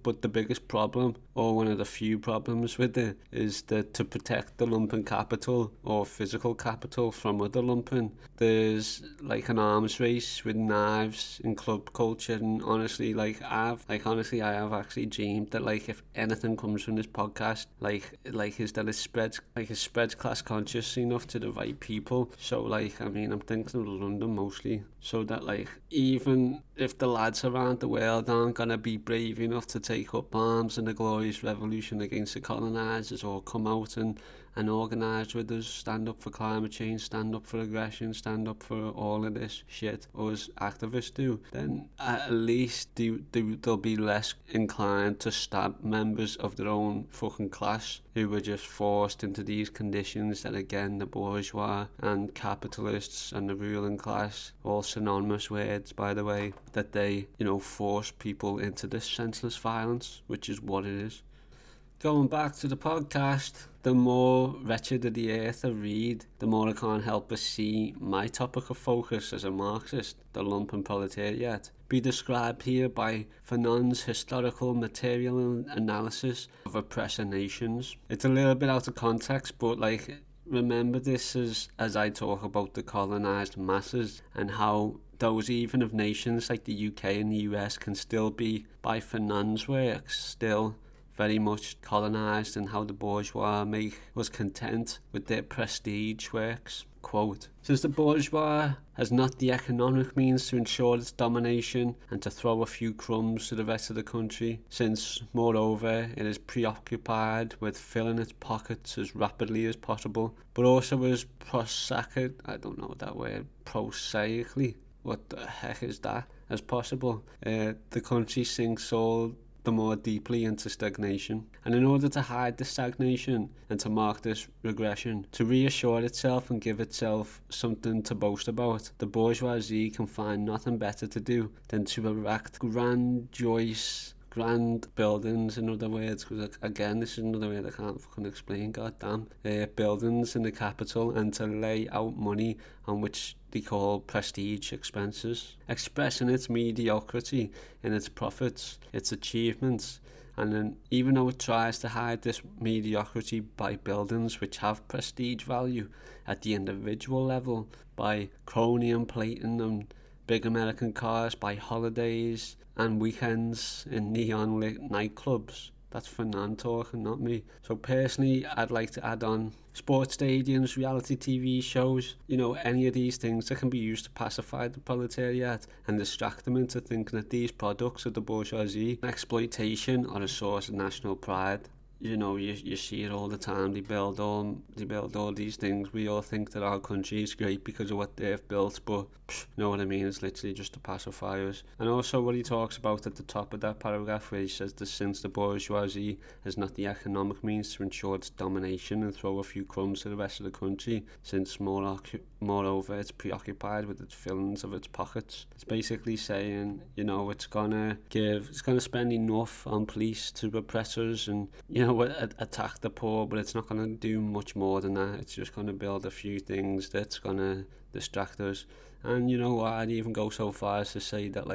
but the biggest problem, or one of the few problems with it, is that to protect the lumpen capital or physical capital from other lumpen, there's like an arms race with knives in club culture. And honestly, I have actually dreamed that like if anything comes from this podcast, is that it spreads class conscious enough to the right people. So like, I mean, I'm thinking of London mostly, so that like even if the lads around the world aren't gonna be brave enough to take up arms in the glorious revolution against the colonisers, or come out and organise with us, stand up for climate change, stand up for aggression, stand up for all of this shit us activists do, then at least they'll be less inclined to stab members of their own fucking class who were just forced into these conditions that, again, the bourgeois and capitalists and the ruling class, all synonymous words by the way, that they, force people into this senseless violence, which is what it is. Going back to the podcast, the more Wretched of the Earth I read, the more I can't help but see my topic of focus as a Marxist, the lumpen proletariat, be described here by Fanon's historical material analysis of oppressor nations. It's a little bit out of context, but remember this as I talk about the colonised masses, and how those even of nations like the UK and the US can still be, by Fanon's works, still very much colonised, and how the bourgeois was content with their prestige works. Quote, "Since the bourgeois has not the economic means to ensure its domination and to throw a few crumbs to the rest of the country, since, moreover, it is preoccupied with filling its pockets as rapidly as possible, but also as prosaically, what the heck is that, as possible, the country sinks all the more deeply into stagnation. And in order to hide this stagnation and to mark this regression, to reassure itself and give itself something to boast about, the bourgeoisie can find nothing better to do than to erect grand buildings, in other words, because again, this is another word I can't fucking explain, goddamn, buildings in the capital, and to lay out money on which they call prestige expenses, expressing its mediocrity in its profits, its achievements. And then, even though it tries to hide this mediocrity by buildings which have prestige value at the individual level, by chromium plating and big American cars, by holidays and weekends in neon lit nightclubs. That's Fanon talking, not me. So personally, I'd like to add on sports stadiums, reality TV shows, any of these things that can be used to pacify the proletariat and distract them into thinking that these products of the bourgeoisie exploitation are a source of national pride. You see it all the time. They build all these things. We all think that our country is great because of what they've built, but you know what I mean, it's literally just to pacify us. And also what he talks about at the top of that paragraph, where he says that since the bourgeoisie has not the economic means to ensure its domination and throw a few crumbs to the rest of the country, since moreover it's preoccupied with its fillings of its pockets, it's basically saying, it's gonna spend enough on police to oppressors and attack the poor, but it's not going to do much more than that. It's just going to build a few things that's going to distract us. And I'd even go so far as to say that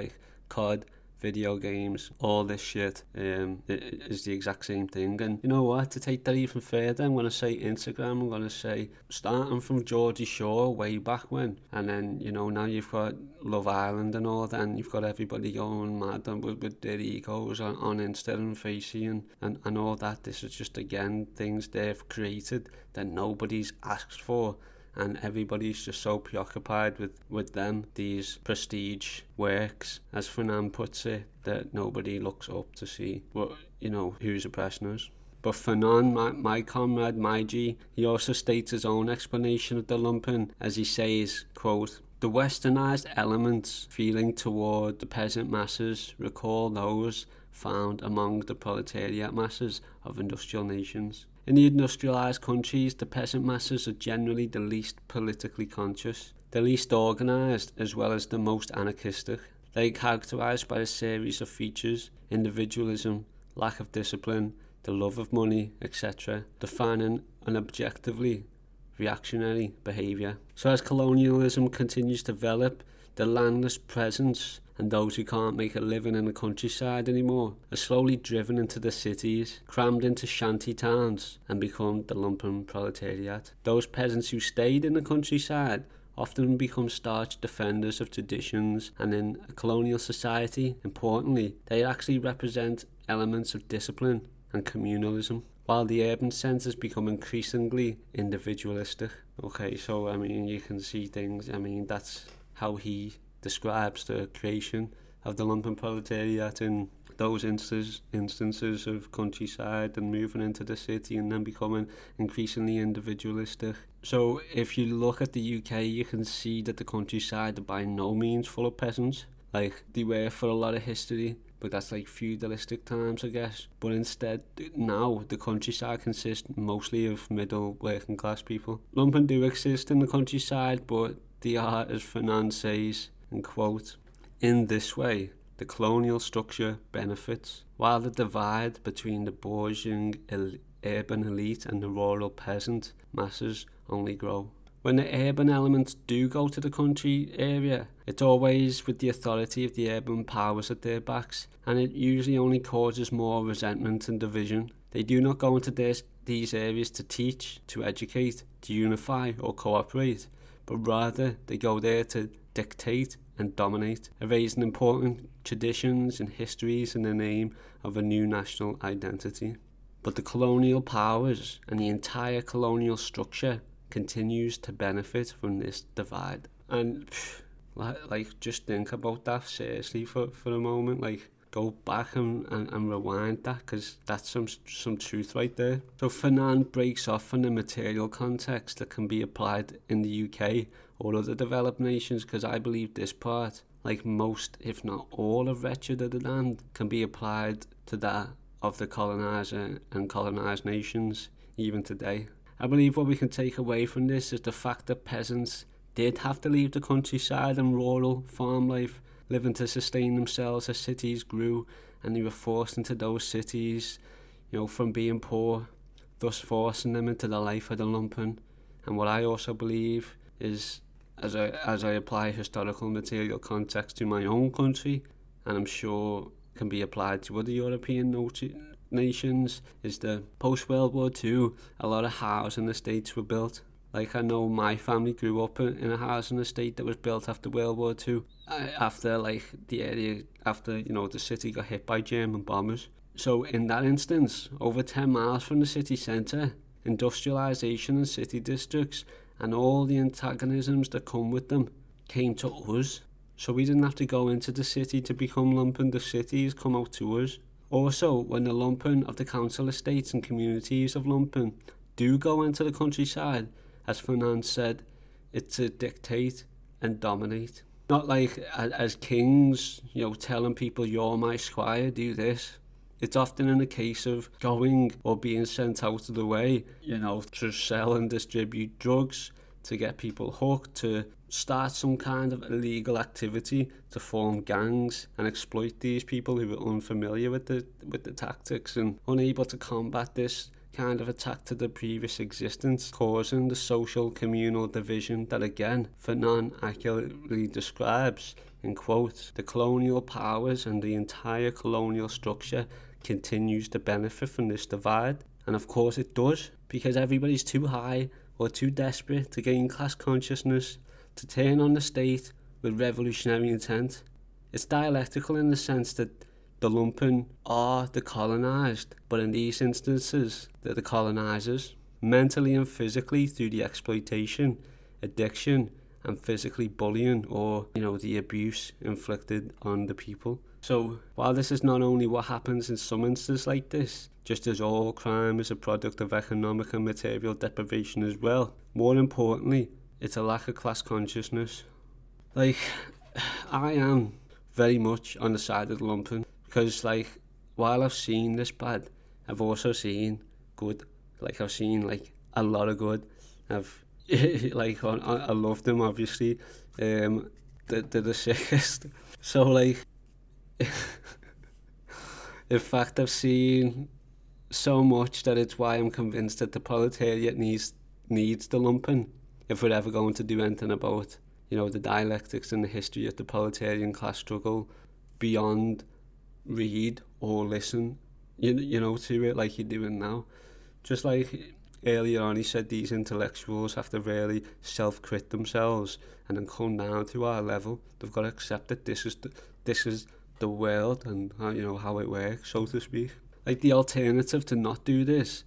COD video games, all this shit is the exact same thing. And you know what, to take that even further, I'm going to say Instagram. I'm going to say, starting from Geordie Shore way back when, and then, you know, now you've got Love Island and all that, and you've got everybody going mad with their egos on Insta and Facey and all that. This is just, again, things they've created that nobody's asked for, and everybody's just so preoccupied with them, these prestige works, as Fanon puts it, that nobody looks up to see what, you know, who's oppressing us. But Fanon, my comrade, my G, he also states his own explanation of the lumpen, as he says, quote, "The westernized elements feeling toward the peasant masses recall those found among the proletariat masses of industrial nations. In the industrialized countries, the peasant masses are generally the least politically conscious, the least organized, as well as the most anarchistic. They are characterized by a series of features: individualism, lack of discipline, the love of money, etc., defining an objectively reactionary behaviour. So as colonialism continues to develop, the landless peasants and those who can't make a living in the countryside anymore are slowly driven into the cities, crammed into shanty towns, and become the lumpen proletariat. Those peasants who stayed in the countryside often become staunch defenders of traditions, and in a colonial society, importantly, they actually represent elements of discipline and communalism, while the urban centres become increasingly individualistic. Okay, so I mean, you can see things, I mean, that's how he describes the creation of the lumpen proletariat in those instances of countryside and moving into the city and then becoming increasingly individualistic. So if you look at the UK, you can see that the countryside are by no means full of peasants, like they were for a lot of history, but that's like feudalistic times, I guess. But instead, now the countryside consists mostly of middle working class people. Lumpen do exist in the countryside, but they are, as Fanon says, and quote, "In this way, the colonial structure benefits, while the divide between the bourgeois urban elite and the rural peasant masses only grow." When the urban elements do go to the country area, it's always with the authority of the urban powers at their backs, and it usually only causes more resentment and division. They do not go into these areas to teach, to educate, to unify or cooperate, but rather they go there to dictate and dominate, erasing important traditions and histories in the name of a new national identity. But the colonial powers and the entire colonial structure continues to benefit from this divide. And like, just think about that seriously for a moment. Like, go back and rewind that, because that's some truth right there. So Fanon breaks off from the material context that can be applied in the UK or other developed nations, because I believe this part, like most, if not all, of Wretched of the land, can be applied to that of the colonizer and colonized nations even today. I believe what we can take away from this is the fact that peasants did have to leave the countryside and rural farm life, living to sustain themselves as cities grew, and they were forced into those cities, you know, from being poor, thus forcing them into the life of the lumpen. And what I also believe is, as I apply historical material context to my own country, and I'm sure can be applied to other European nations, is that post-World War II, a lot of housing estates were built. Like, I know my family grew up in a housing estate that was built after World War II, after the city got hit by German bombers. So in that instance, over 10 miles from the city centre, industrialisation and city districts and all the antagonisms that come with them came to us. So we didn't have to go into the city to become lumpen, the cities come out to us. Also, when the lumpen of the council estates and communities of lumpen do go into the countryside, as Fanon said, it's to dictate and dominate. Not like as kings, you know, telling people, "You're my squire, do this." It's often in the case of going or being sent out of the way, you know, to sell and distribute drugs, to get people hooked, to start some kind of illegal activity, to form gangs and exploit these people who are unfamiliar with the tactics and unable to combat this kind of attack to the previous existence, causing the social communal division that again Fanon accurately describes in quote, "The colonial powers and the entire colonial structure continues to benefit from this divide." And of course it does, because everybody's too high or too desperate to gain class consciousness to turn on the state with revolutionary intent. It's dialectical in the sense that the lumpen are the colonised, but in these instances, they're the colonisers, mentally and physically through the exploitation, addiction, and physically bullying or, the abuse inflicted on the people. So, while this is not only what happens in some instances like this, just as all crime is a product of economic and material deprivation as well, more importantly, it's a lack of class consciousness. I am very much on the side of the lumpen, because while I've seen this bad, I've also seen good. I've seen a lot of good. I've I love them, obviously. They're the sickest. So in fact, I've seen so much that it's why I'm convinced that the proletariat needs the lumpen if we're ever going to do anything about the dialectics and the history of the proletarian class struggle beyond read or listen to it like you're doing now. Just like earlier on he said, these intellectuals have to really self-crit themselves and then come down to our level. They've got to accept that this is the world and how it works, so to speak. The alternative to not do this,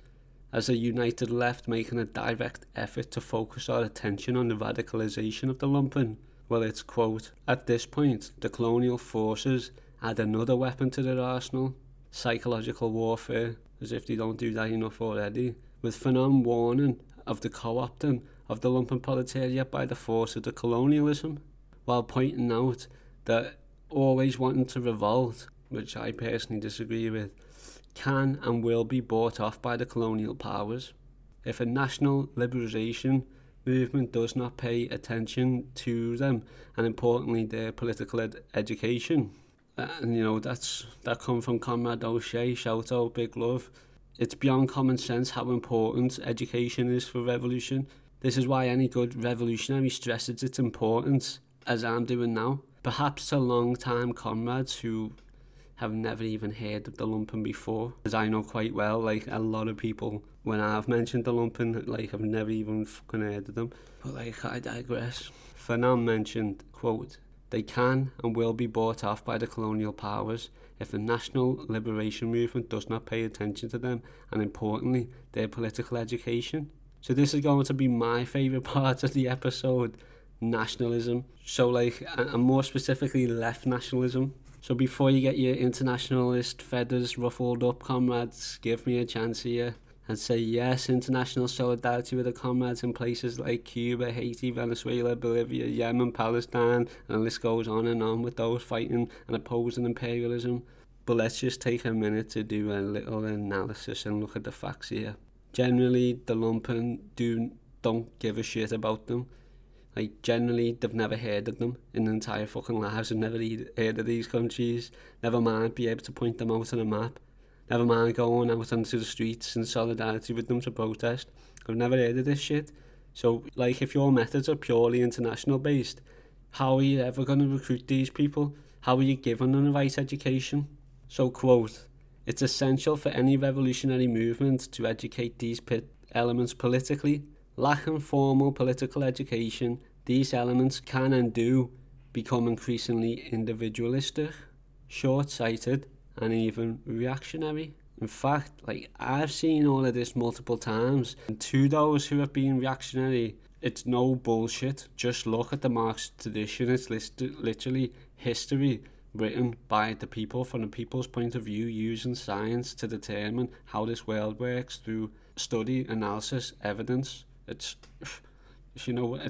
as a united left making a direct effort to focus our attention on the radicalisation of the lumpen, well, it's quote, "At this point, the colonial forces add another weapon to their arsenal, psychological warfare," as if they don't do that enough already, with Fanon warning of the co-opting of the lumpen proletariat by the force of the colonialism, while pointing out that always wanting to revolt, which I personally disagree with, can and will be bought off by the colonial powers. If a national liberation movement does not pay attention to them, and importantly their political education, and that come from Comrade O'Shea, shout out, big love. It's beyond common sense how important education is for revolution. This is why any good revolutionary stresses its importance, as I'm doing now. Perhaps to long-time comrades who have never even heard of the lumpen before, as I know quite well, a lot of people, when I've mentioned the lumpen, have never even fucking heard of them. But I digress. Fanon mentioned, quote, "They can and will be bought off by the colonial powers if the national liberation movement does not pay attention to them, and importantly, their political education." So this is going to be my favourite part of the episode, nationalism. So and more specifically left nationalism. So before you get your internationalist feathers ruffled up, comrades, give me a chance here and say yes, international solidarity with the comrades in places like Cuba, Haiti, Venezuela, Bolivia, Yemen, Palestine, and the list goes on with those fighting and opposing imperialism. But let's just take a minute to do a little analysis and look at the facts here. Generally, the lumpen don't give a shit about them. Generally, they've never heard of them in their entire fucking lives. They've never heard of these countries. Never mind be able to point them out on a map. Never mind going out onto the streets in solidarity with them to protest. I've never heard of this shit. So, if your methods are purely international based, how are you ever going to recruit these people? How are you giving them the right education? So, quote, "It's essential for any revolutionary movement to educate these elements politically. Lacking formal political education, these elements can and do become increasingly individualistic, short-sighted, and even reactionary. In fact, I've seen all of this multiple times, and to those who have been reactionary, it's no bullshit. Just look at the Marxist tradition. It's literally history written by the people from the people's point of view, using science to determine how this world works through study, analysis, evidence. It's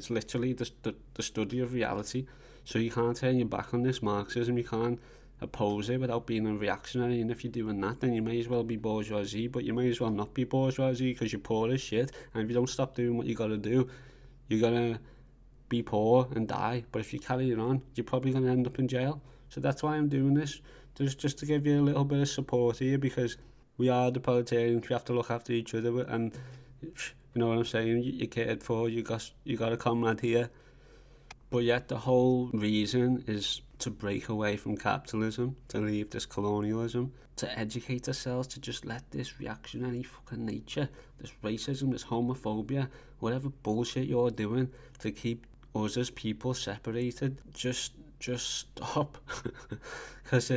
literally the study of reality. So you can't turn your back on this Marxism. You can't oppose it without being a reactionary, and if you're doing that, then you may as well be bourgeoisie, but you may as well not be bourgeoisie because you're poor as shit, and if you don't stop doing what you gotta do, you're gonna be poor and die. But if you carry it on, you're probably gonna end up in jail. So that's why I'm doing this, just to give you a little bit of support here, because We are the proletarians. We have to look after each other, and you know what I'm saying. You're cared for. You got a comrade here. But yet the whole reason is to break away from capitalism, to leave this colonialism, to educate ourselves, to just let this reactionary fucking nature, this racism, this homophobia, whatever bullshit you're doing to keep us as people separated, just stop. Because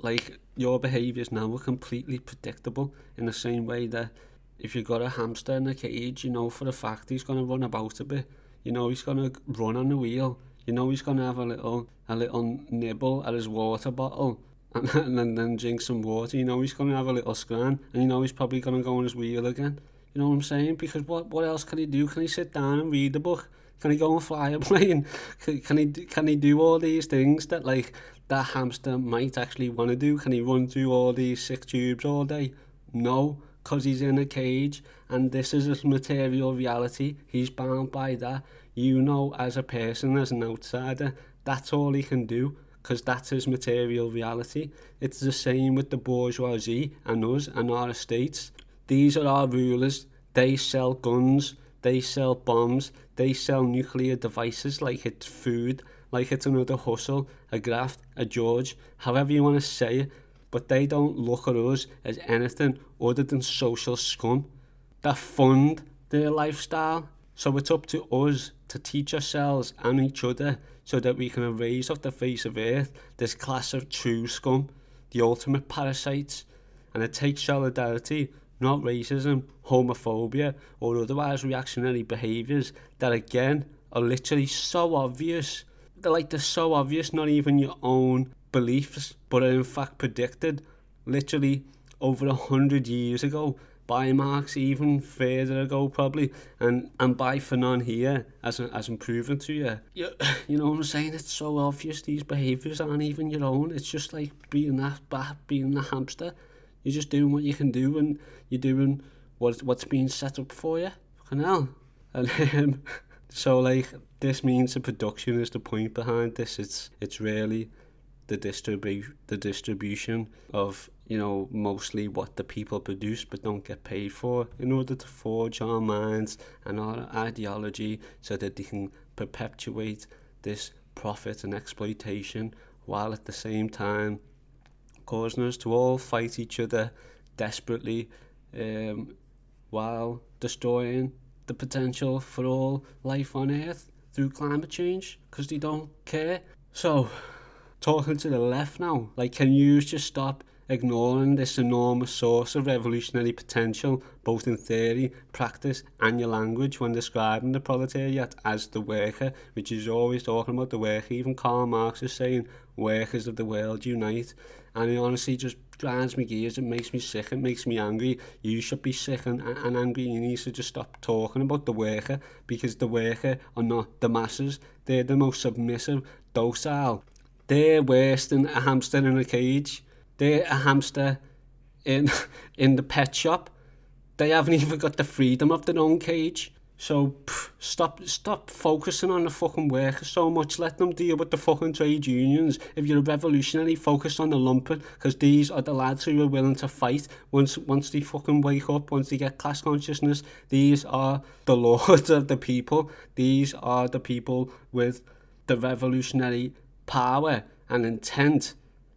like, your behaviours now are completely predictable, in the same way that if you've got a hamster in a cage, you know for a fact he's going to run about a bit. You know he's going to run on the wheel. You know he's going to have a little nibble at his water bottle and then drink some water. You know he's going to have a little scran, and you know he's probably going to go on his wheel again. You know what I'm saying? Because what else can he do? Can he sit down and read a book? Can he go and fly a plane? Can he do all these things that, like, that hamster might actually want to do? Can he run through all these 6 tubes all day? No, because he's in a cage, and this is his material reality. He's bound by that. You know, as a person, as an outsider, that's all he can do, because that's his material reality. It's the same with the bourgeoisie and us and our estates. These are our rulers. They sell guns, they sell bombs, they sell nuclear devices like it's food, like it's another hustle, a graft, a George, however you want to say it. But they don't look at us as anything other than social scum that fund their lifestyle. So it's up to us to teach ourselves and each other so that we can erase off the face of earth this class of true scum, the ultimate parasites. And it takes solidarity, not racism, homophobia, or otherwise reactionary behaviours that, again, are literally so obvious. They're so obvious, not even your own beliefs, but are in fact predicted literally over 100 years ago by Marx, even further ago probably, and by Fanon here, as I'm proving to you. You know what I'm saying? It's so obvious these behaviours aren't even your own. It's just like being the hamster. You're just doing what you can do, and you're doing what's being set up for you. Fucking hell. And so, like, this means the production is the point behind this. It's really the distribution of, you know, mostly what the people produce but don't get paid for, in order to forge our minds and our ideology so that they can perpetuate this profit and exploitation, while at the same time causing us to all fight each other desperately, while destroying the potential for all life on Earth through climate change, because they don't care. So, talking to the left now, like, can you just stop ignoring this enormous source of revolutionary potential, both in theory, practice, and your language, when describing the proletariat as the worker, which is always talking about the worker? Even Karl Marx is saying, workers of the world unite. And it honestly just grinds me gears. It makes me sick, it makes me angry. You should be sick and angry. You need to just stop talking about the worker, because the worker are not the masses. They're the most submissive, docile. They're worse than a hamster in a cage. They're a hamster in the pet shop. They haven't even got the freedom of their own cage. So stop focusing on the fucking workers so much. Let them deal with the fucking trade unions. If you're a revolutionary, focus on the lumpen, because these are the lads who are willing to fight once they fucking wake up, once they get class consciousness. These are the lords of the people. These are the people with the revolutionary power and intent.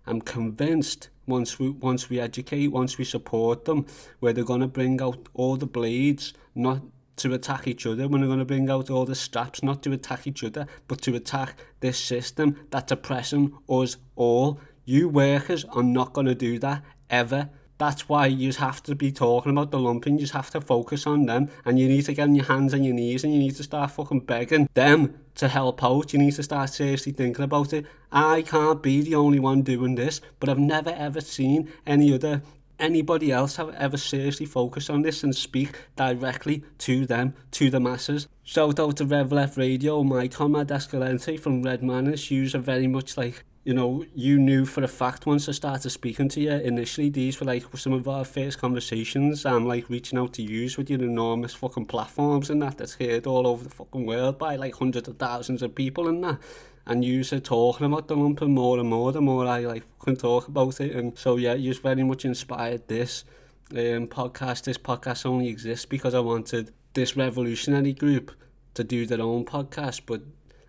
I'm convinced once we educate, once we support them, where they're going to bring out all the blades, not to attack each other, when they're going to bring out all the straps, not to attack each other, but to attack this system that's oppressing us all. You workers are not going to do that, ever. That's why you have to be talking about the lumpen. You just have to focus on them, and you need to get on your hands and your knees, and you need to start fucking begging them to help out. You need to start seriously thinking about it. I can't be the only one doing this, but I've never ever seen anybody else have ever seriously focused on this and speak directly to them, to the masses. Shout out to Rev Left Radio, my comrade Escalante from Red Manus. Yous are very much like, you know, you knew for a fact once I started speaking to you initially. These were like some of our first conversations. I'm like reaching out to yous with your enormous fucking platforms and that's heard all over the fucking world by like hundreds of thousands of people and that. and you are talking about the lumpen more and more, the more I like can talk about it. And so yeah, you very much inspired this podcast. This podcast only exists because I wanted this revolutionary group to do their own podcast, but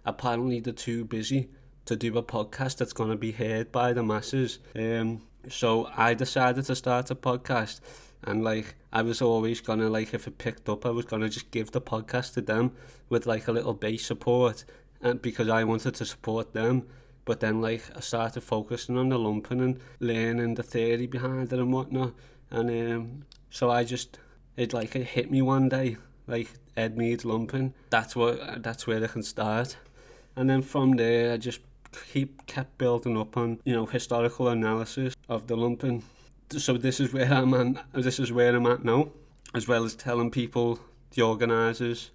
apparently they're too busy to do a podcast that's going to be heard by the masses. So I decided to start a podcast, and like I was always gonna, like, if it picked up, I was gonna just give the podcast to them with like a little base support, and because I wanted to support them. But then like I started focusing on the lumpen and learning the theory behind it and whatnot, and so it hit me one day, like, Ed needs lumpen. That's where I can start, and then from there I just kept building up on, you know, historical analysis of the lumpen. So this is where I'm at now, as well as telling people, the organisers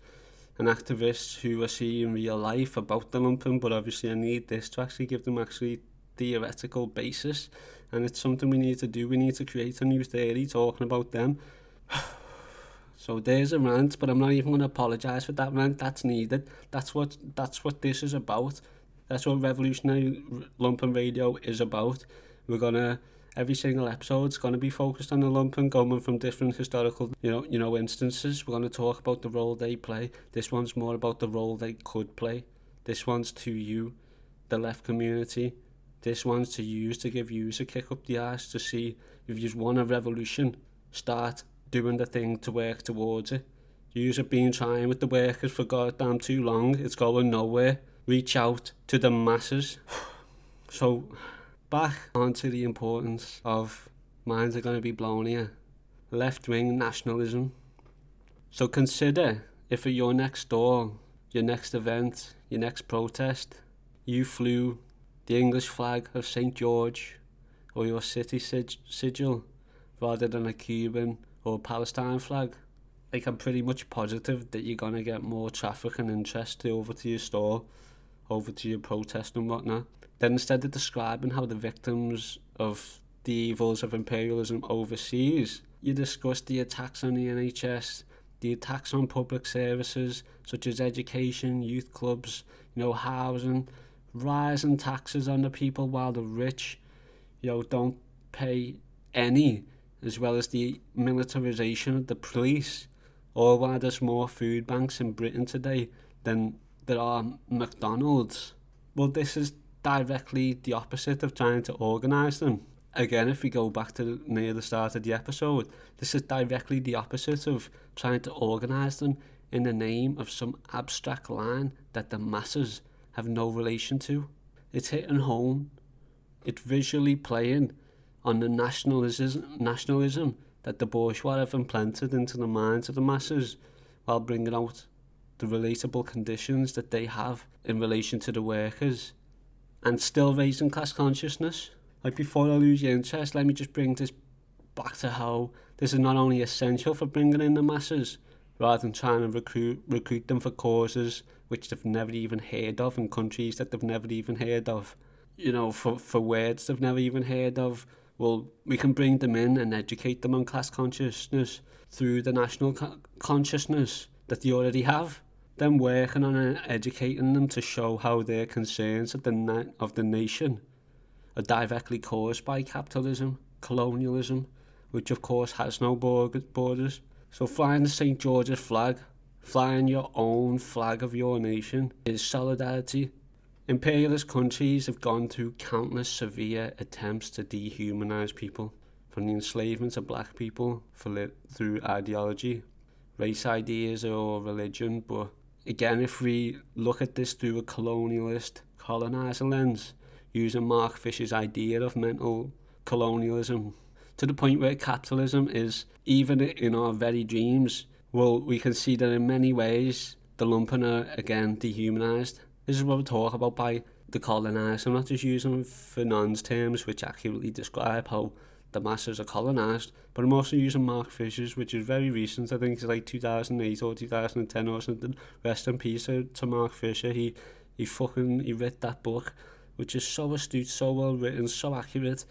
and activists who are seeing real life about the lumpen. But obviously I need this to actually give them actually theoretical basis, and it's something we need to do. We need to create a new theory talking about them. So there's a rant, but I'm not even going to apologise for that rant. That's needed. That's what this is about. That's what Revolutionary Lumpen Radio is about. Every single episode's gonna be focused on the lumpen, going from different historical, you know, instances. We're gonna talk about the role they play. This one's more about the role they could play. This one's to you, the left community. This one's to use to give you a kick up the arse to see if you want a revolution. Start doing the thing to work towards it. Yous have been trying with the workers for goddamn too long. It's going nowhere. Reach out to the masses. So, back onto the importance of minds are going to be blown here. Left-wing nationalism. So consider if at your next door, your next event, your next protest, you flew the English flag of St. George or your city sigil rather than a Cuban or Palestine flag. Like, I'm pretty much positive that you're going to get more traffic and interest over to your store, over to your protest and whatnot. Then instead of describing how the victims of the evils of imperialism overseas, you discuss the attacks on the NHS, the attacks on public services such as education, youth clubs, you know, housing, rising taxes on the people while the rich, you know, don't pay any, as well as the militarisation of the police, or why there's more food banks in Britain today than there are McDonald's. Well, this is directly the opposite of trying to organise them. Again, if we go back to near the start of the episode, this is directly the opposite of trying to organise them in the name of some abstract line that the masses have no relation to. It's hitting home. It's visually playing on the nationalism that the bourgeois have implanted into the minds of the masses, while bringing out the relatable conditions that they have in relation to the workers, and still raising class consciousness. Like, before I lose your interest, let me just bring this back to how this is not only essential for bringing in the masses, rather than trying to recruit them for causes which they've never even heard of, in countries that they've never even heard of, you know, for words they've never even heard of. Well, we can bring them in and educate them on class consciousness through the national consciousness that they already have. Then working on educating them to show how their concerns of the nation are directly caused by capitalism, colonialism, which of course has no borders. So flying the St. George's flag, flying your own flag of your nation, is solidarity. Imperialist countries have gone through countless severe attempts to dehumanise people, from the enslavement of black people through ideology, race ideas or religion. But again, if we look at this through a colonialist, coloniser lens, using Mark Fisher's idea of mental colonialism, to the point where capitalism is even in our very dreams, well, we can see that in many ways the lumpen are again dehumanised. This is what we talk about by the coloniser. I'm not just using Fanon's terms, which accurately describe how the masses are colonised, but I'm also using Mark Fisher's, which is very recent. I think it's like 2008 or 2010 or something. Rest in peace to Mark Fisher. He read that book, which is so astute, so well written, so accurate,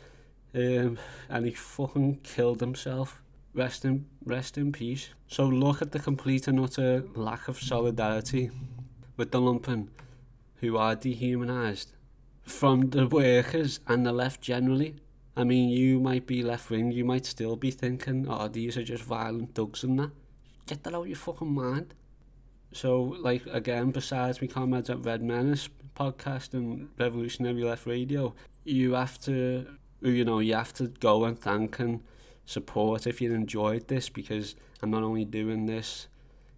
and he fucking killed himself. Rest in peace. So look at the complete and utter lack of solidarity with the lumpen. who are dehumanised from the workers and the left generally. I mean, you might be left-wing, you might still be thinking, oh, these are just violent thugs and that. Get that out of your fucking mind. So, like, again, besides me comrades at Red Menace podcast and Revolutionary Left Radio, you have to go and thank and support if you enjoyed this, because I'm not only doing this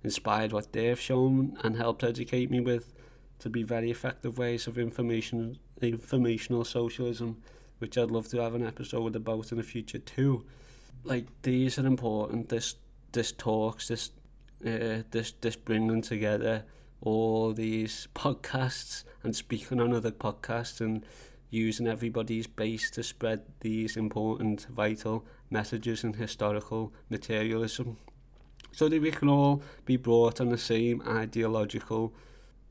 inspired what they've shown and helped educate me with to be very effective ways of informational socialism, which I'd love to have an episode about in the future too. Like, these are important. This talks, this bringing together all these podcasts and speaking on other podcasts and using everybody's base to spread these important, vital messages and historical materialism, so that we can all be brought on the same ideological,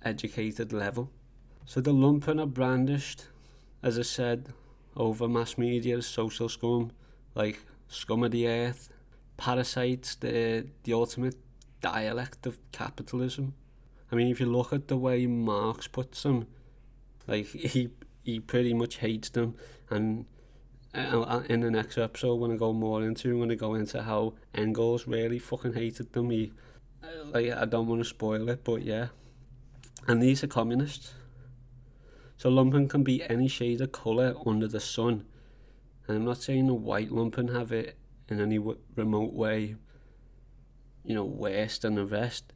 educated level. So the lumpen are brandished, as I said, over mass media as social scum, like scum of the earth, parasites, the ultimate dialect of capitalism. I mean, if you look at the way Marx puts them, like, he pretty much hates them, and in the next episode, when I go more into, I'm going to go into how Engels really fucking hated them. I don't want to spoil it, but yeah. And these are communists. So lumpen can be any shade of colour under the sun. And I'm not saying the white lumpen have it in any remote way, worse than the rest.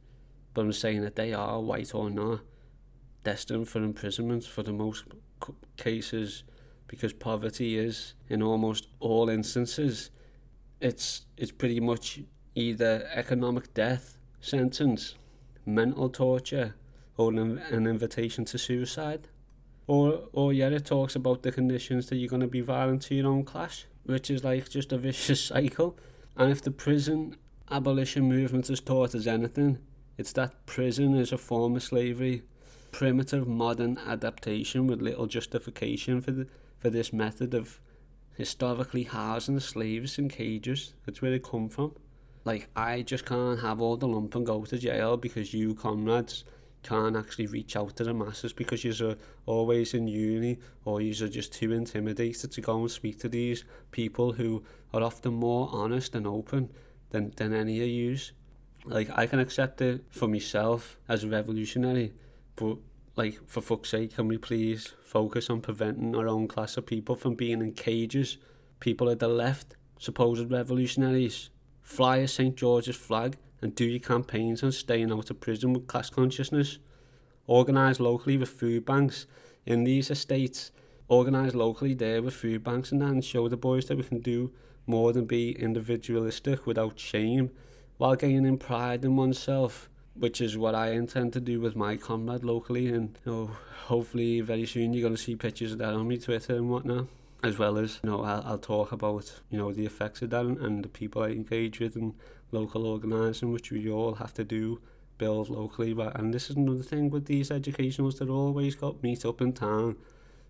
But I'm saying that they are, white or not, destined for imprisonment for the most cases, because poverty is, in almost all instances, it's pretty much either economic death sentence, mental torture, or an invitation to suicide. Or yeah, it talks about the conditions that you're going to be violent to your own class, which is like just a vicious cycle. And if the prison abolition movement has taught us anything, it's that prison is a form of slavery, primitive modern adaptation with little justification for this method of historically housing slaves in cages. That's where they come from. Like, I just can't have all the lumpen go to jail because you comrades can't actually reach out to the masses because you're always in uni, or you're just too intimidated to go and speak to these people who are often more honest and open than any of yous. Like, I can accept it for myself as a revolutionary, but, like, for fuck's sake, can we please focus on preventing our own class of people from being in cages? People at the left, supposed revolutionaries, fly a St. George's flag and do your campaigns on staying out of prison with class consciousness. Organise locally with food banks in these estates. Organise locally there with food banks and that, and show the boys that we can do more than be individualistic without shame, while gaining pride in oneself, which is what I intend to do with my comrade locally. And hopefully very soon you're going to see pictures of that on my Twitter and whatnot, as well as I'll talk about the effects of that and the people I engage with and local organising, which we all have to do, build locally. And this is another thing with these educationals, they're always got meet up in town,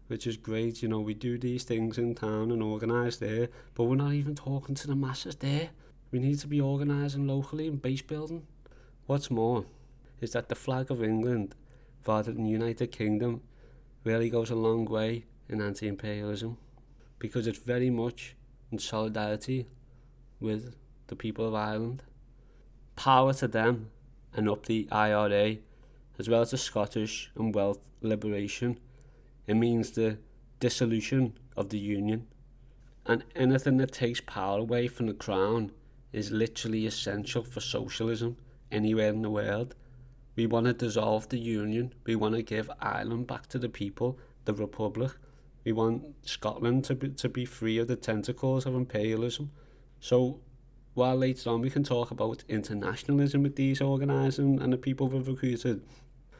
which is great. We do these things in town and organise there, but we're not even talking to the masses there. We need to be organising locally and base building. What's more is that the flag of England, rather than the United Kingdom, really goes a long way in anti-imperialism, because it's very much in solidarity with the people of Ireland. Power to them, and up the IRA, as well as the Scottish and Welsh liberation. It means the dissolution of the Union. And anything that takes power away from the Crown is literally essential for socialism anywhere in the world. We want to dissolve the Union. We want to give Ireland back to the people, the Republic. We want Scotland to be free of the tentacles of imperialism. So while later on we can talk about internationalism with these organising and the people we've recruited,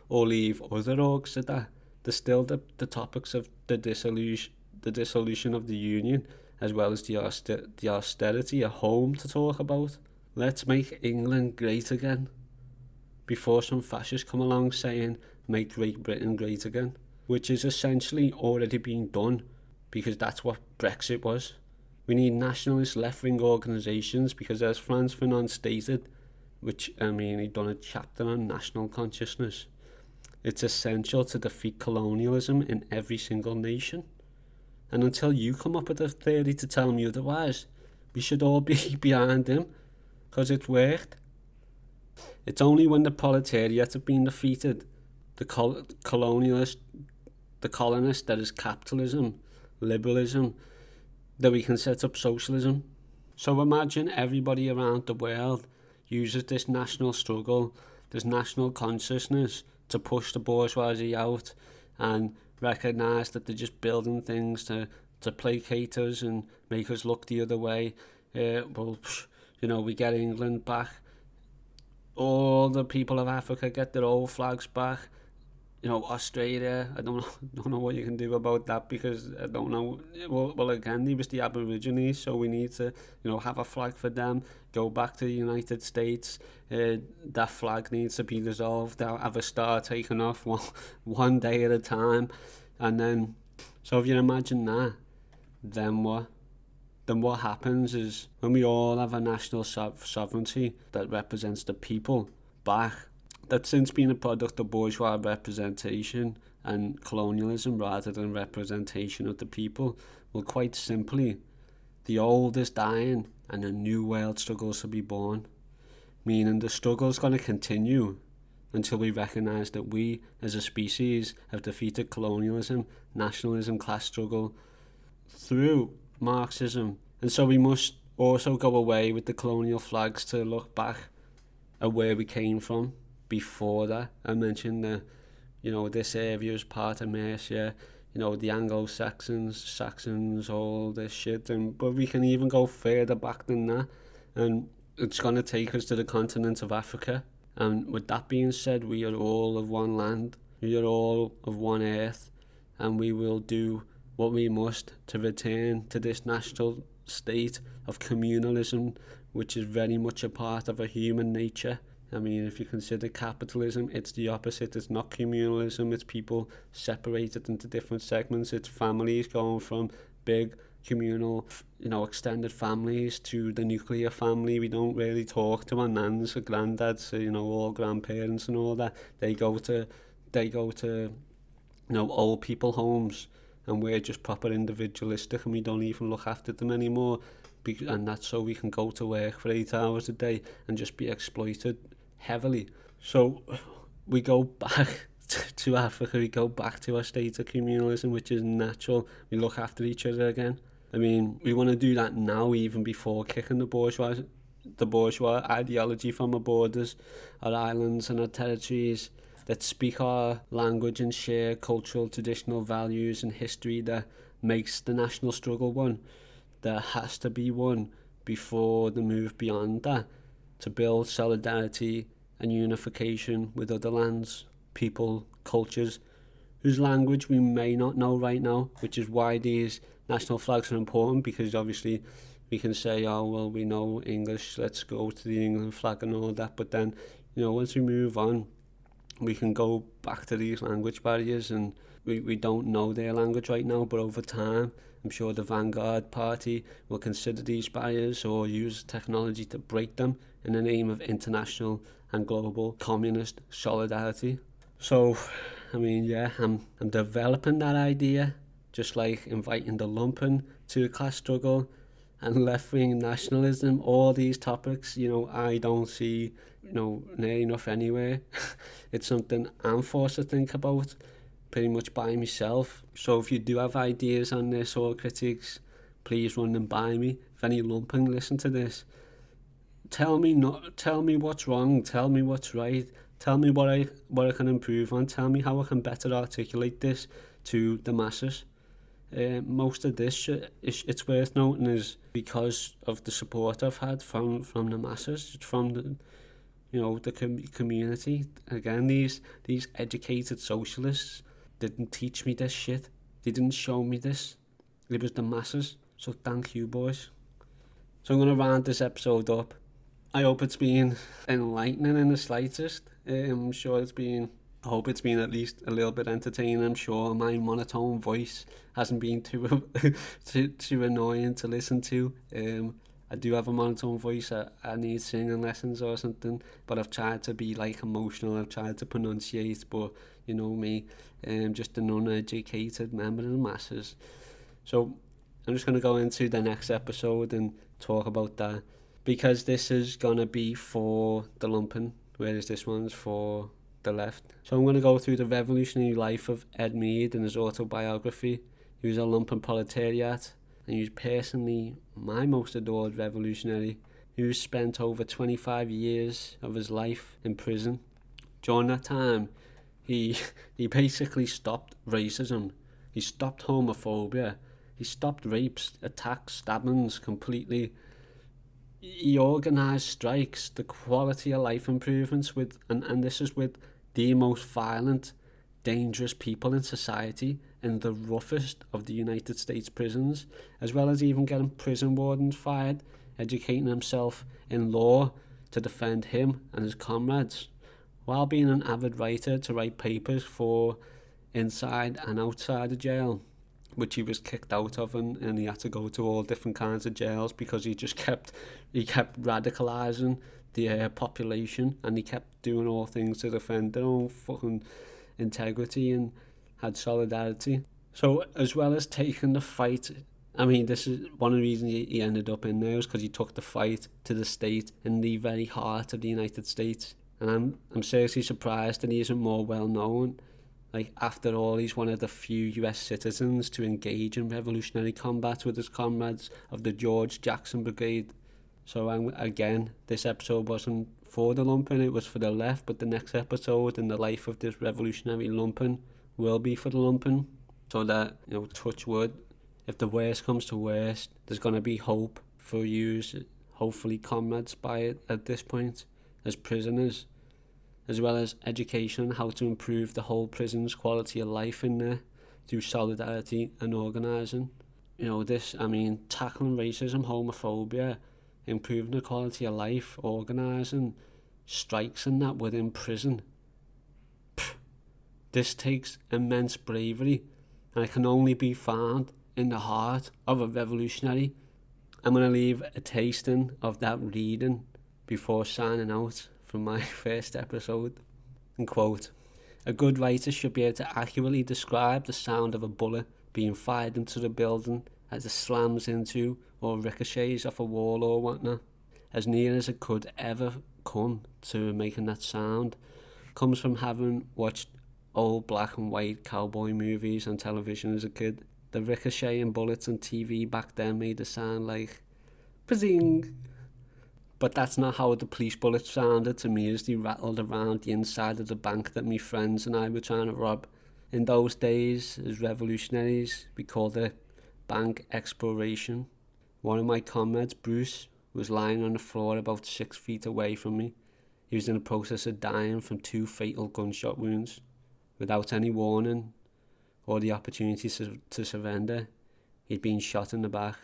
or leave other orgs at that, there's still the topics of the dissolution of the Union, as well as the austerity at home to talk about. Let's make England great again, before some fascists come along saying, make Great Britain great again, which is essentially already being done, because that's what Brexit was. We need nationalist left-wing organisations, because as Frantz Fanon stated, which, he'd done a chapter on national consciousness, It's essential to defeat colonialism in every single nation. And until you come up with a theory to tell me otherwise, we should all be behind him, because it's worked. It's only when the proletariat have been defeated, the colonialist, the colonist, that is capitalism, liberalism, that we can set up socialism. So imagine everybody around the world uses this national struggle, this national consciousness to push the bourgeoisie out and recognise that they're just building things to placate us and make us look the other way. We get England back. All the people of Africa get their old flags back. Australia, I don't know what you can do about that, because I don't know. Well, again, they was the Aborigines, so we need to, have a flag for them. Go back to the United States. That flag needs to be dissolved. Have a star taken off one day at a time, and then. So if you imagine that, then what? Then what happens is when we all have a national sovereignty that represents the people back, that's since been a product of bourgeois representation and colonialism rather than representation of the people, well, quite simply, the old is dying and a new world struggles to be born. Meaning the struggle's going to continue until we recognise that we, as a species, have defeated colonialism, nationalism, class struggle through Marxism. And so we must also go away with the colonial flags to look back at where we came from. Before that, I mentioned that, this area is part of Mercia, the Anglo-Saxons, Saxons, all this shit, but we can even go further back than that, and it's going to take us to the continent of Africa. And with that being said, we are all of one land, we are all of one earth, and we will do what we must to return to this national state of communalism, which is very much a part of a human nature. I mean, if you consider capitalism, it's the opposite. It's not communalism. It's people separated into different segments. It's families going from big communal, extended families to the nuclear family. We don't really talk to our nans or granddads, all grandparents and all that. They go to old people homes, and we're just proper individualistic, and we don't even look after them anymore. And that's so we can go to work for 8 hours a day and just be exploited heavily. So we go back to Africa, we go back to our state of communalism, which is natural. We look after each other again. I mean, we want to do that now, even before kicking the bourgeois ideology from our borders, our islands and our territories that speak our language and share cultural, traditional values and history that makes the national struggle one. There has to be one before the move beyond that, to build solidarity and unification with other lands, people, cultures, whose language we may not know right now, which is why these national flags are important, because obviously we can say, oh, well, we know English, let's go to the England flag and all that, but then, once we move on, we can go back to these language barriers, and we don't know their language right now, but over time, I'm sure the Vanguard Party will consider these barriers or use technology to break them in the name of international and global communist solidarity. So, I mean, yeah, I'm developing that idea, just like inviting the lumpen to the class struggle and left-wing nationalism, all these topics, I don't see, near enough anywhere. It's something I'm forced to think about pretty much by myself. So if you do have ideas on this or critiques, please run them by me. If any lumpen listen to this, tell me what's wrong, tell me what's right, tell me what I can improve on, tell me how I can better articulate this to the masses. Most of this it's worth noting is because of the support I've had from the masses, from the the community. Again, these educated socialists didn't teach me this shit. They didn't show me this. It was the masses. So thank you, boys. So I'm going to round this episode up. I hope it's been enlightening in the slightest. I hope it's been at least a little bit entertaining. I'm sure my monotone voice hasn't been too annoying to listen to. I do have a monotone voice. I need singing lessons or something, but I've tried to be like emotional. I've tried to pronunciate, but you know me, just an uneducated member of the masses. So I'm just going to go into the next episode and talk about that, because this is going to be for the lumpen, whereas this one's for the left. So I'm going to go through the revolutionary life of Ed Mead in his autobiography. He was a lumpen proletariat, and he was personally my most adored revolutionary. He was spent over 25 years of his life in prison. During that time, he basically stopped racism. He stopped homophobia. He stopped rapes, attacks, stabbings completely. He organised strikes, the quality of life improvements with, and this is with the most violent, dangerous people in society in the roughest of the United States prisons, as well as even getting prison wardens fired, educating himself in law to defend him and his comrades, while being an avid writer to write papers for inside and outside the jail, which he was kicked out of, and he had to go to all different kinds of jails because he kept radicalising the population, and he kept doing all things to defend their own fucking integrity and had solidarity. So as well as taking the fight, I mean, this is one of the reasons he ended up in there, is because he took the fight to the state in the very heart of the United States. And I'm seriously surprised that he isn't more well known. Like, after all, he's one of the few US citizens to engage in revolutionary combat with his comrades of the George Jackson Brigade. So again, this episode wasn't for the lumpen, it was for the left, but the next episode in the life of this revolutionary lumpen will be for the lumpen. So that, you know, touch wood, if the worst comes to worst, there's going to be hope for you, hopefully comrades by it at this point, as prisoners, as well as education on how to improve the whole prison's quality of life in there through solidarity and organising. You know, tackling racism, homophobia, improving the quality of life, organising strikes and that within prison. This takes immense bravery, and it can only be found in the heart of a revolutionary. I'm going to leave a tasting of that reading before signing out from my first episode. And quote, "A good writer should be able to accurately describe the sound of a bullet being fired into the building as it slams into or ricochets off a wall or whatnot. As near as it could ever come to making that sound comes from having watched old black and white cowboy movies on television as a kid. The ricocheting bullets on TV back then made it sound like pzing. But that's not how the police bullets sounded to me as they rattled around the inside of the bank that my friends and I were trying to rob. In those days, as revolutionaries, we called it bank exploration. One of my comrades, Bruce, was lying on the floor about 6 feet away from me. He was in the process of dying from 2 fatal gunshot wounds. Without any warning or the opportunity to surrender, he'd been shot in the back.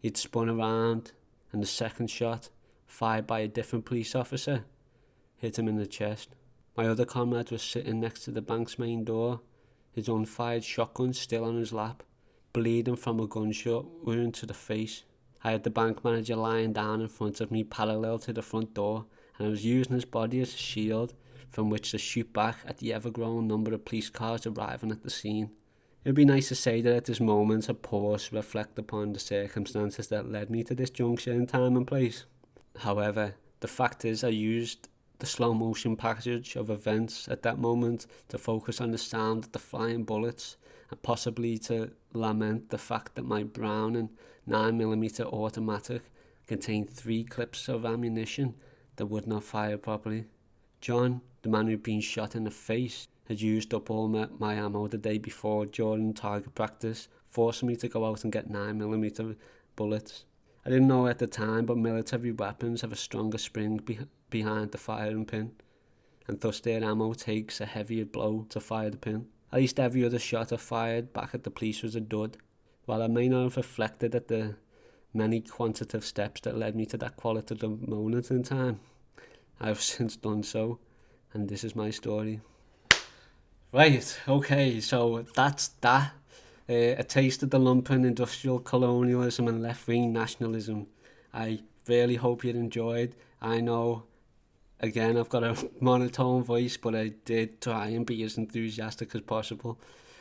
He'd spun around, and the second shot, fired by a different police officer, hit him in the chest. My other comrade was sitting next to the bank's main door, his unfired shotgun still on his lap, bleeding from a gunshot wound to the face. I had the bank manager lying down in front of me parallel to the front door, and I was using his body as a shield from which to shoot back at the ever-growing number of police cars arriving at the scene. It would be nice to say that at this moment I pause to reflect upon the circumstances that led me to this juncture in time and place. However, the fact is I used the slow motion package of events at that moment to focus on the sound of the flying bullets, and possibly to lament the fact that my Browning 9mm automatic contained 3 clips of ammunition that would not fire properly. John, the man who'd been shot in the face, had used up all my ammo the day before during target practice, forcing me to go out and get 9mm bullets. I didn't know at the time, but military weapons have a stronger spring behind the firing pin, and thus their ammo takes a heavier blow to fire the pin. At least every other shot I fired back at the police was a dud. While I may not have reflected at the many quantitative steps that led me to that qualitative moment in time, I have since done so, and this is my story. Right, okay, so that's that. A taste of the lumpen, industrial colonialism and left-wing nationalism. I really hope you enjoyed. I know, again, I've got a monotone voice, but I did try and be as enthusiastic as possible.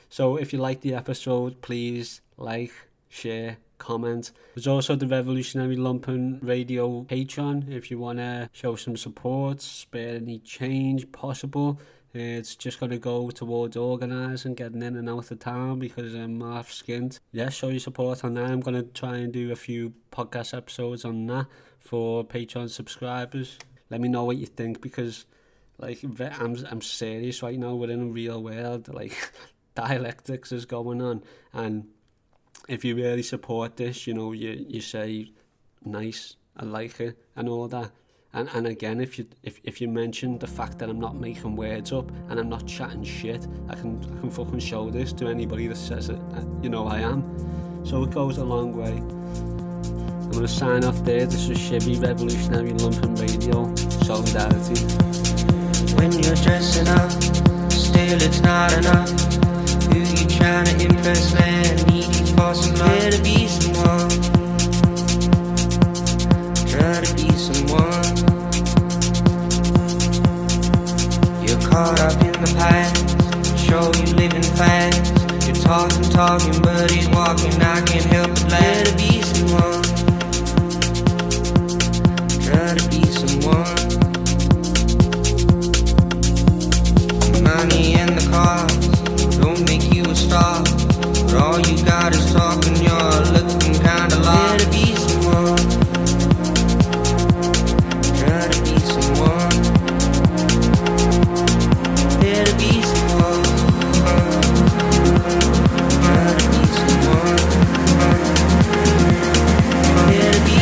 So if you liked the episode, please like, share, comment. There's also the Revolutionary Lumpen Radio Patreon if you want to show some support, spare any change possible. It's just going to go towards organising, getting in and out of town because I'm half-skint. Yeah, show your support on that. I'm going to try and do a few podcast episodes on that for Patreon subscribers. Let me know what you think, because like I'm serious right now. We're in a real world. Like, dialectics is going on, and if you really support this, you know, you say nice, I like it, and all that. And again, if you mention the fact that I'm not making words up and I'm not chatting shit, I can fucking show this to anybody that says it. You know I am. So it goes a long way. I'm gonna sign off there. This is Chevy Revolutionary Lumpen Radio. Solidarity. When you're dressing up, still it's not enough. Who you trying to impress, man? Needy for some love. Try to be someone. Try to be someone. You're caught up in the past. Show you living fast. You're talking, but ain't walking. I can't help but laugh. Try to be someone. Try to be someone. Money and the cars don't make you a star, but all you got is talking. You're looking kinda lost. Try to be someone. Try to be someone. Try to be someone. Try to be someone.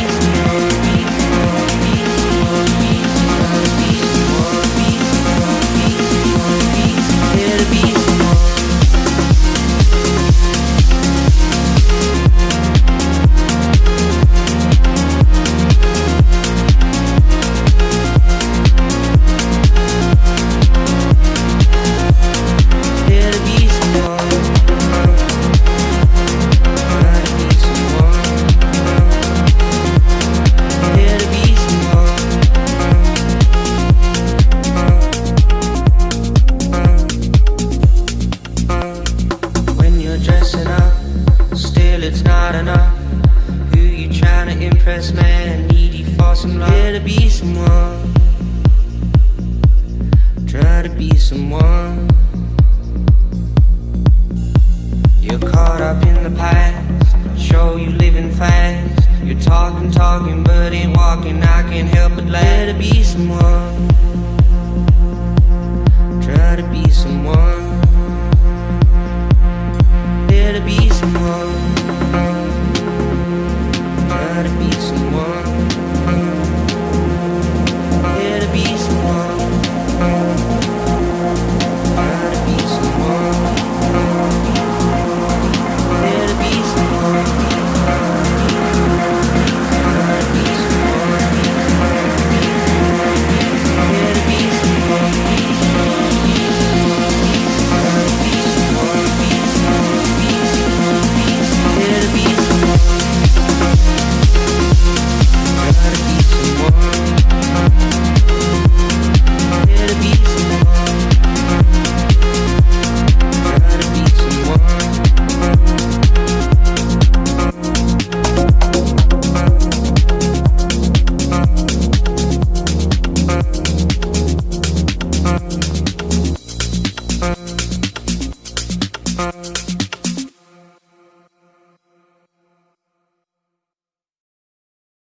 Try to be someone.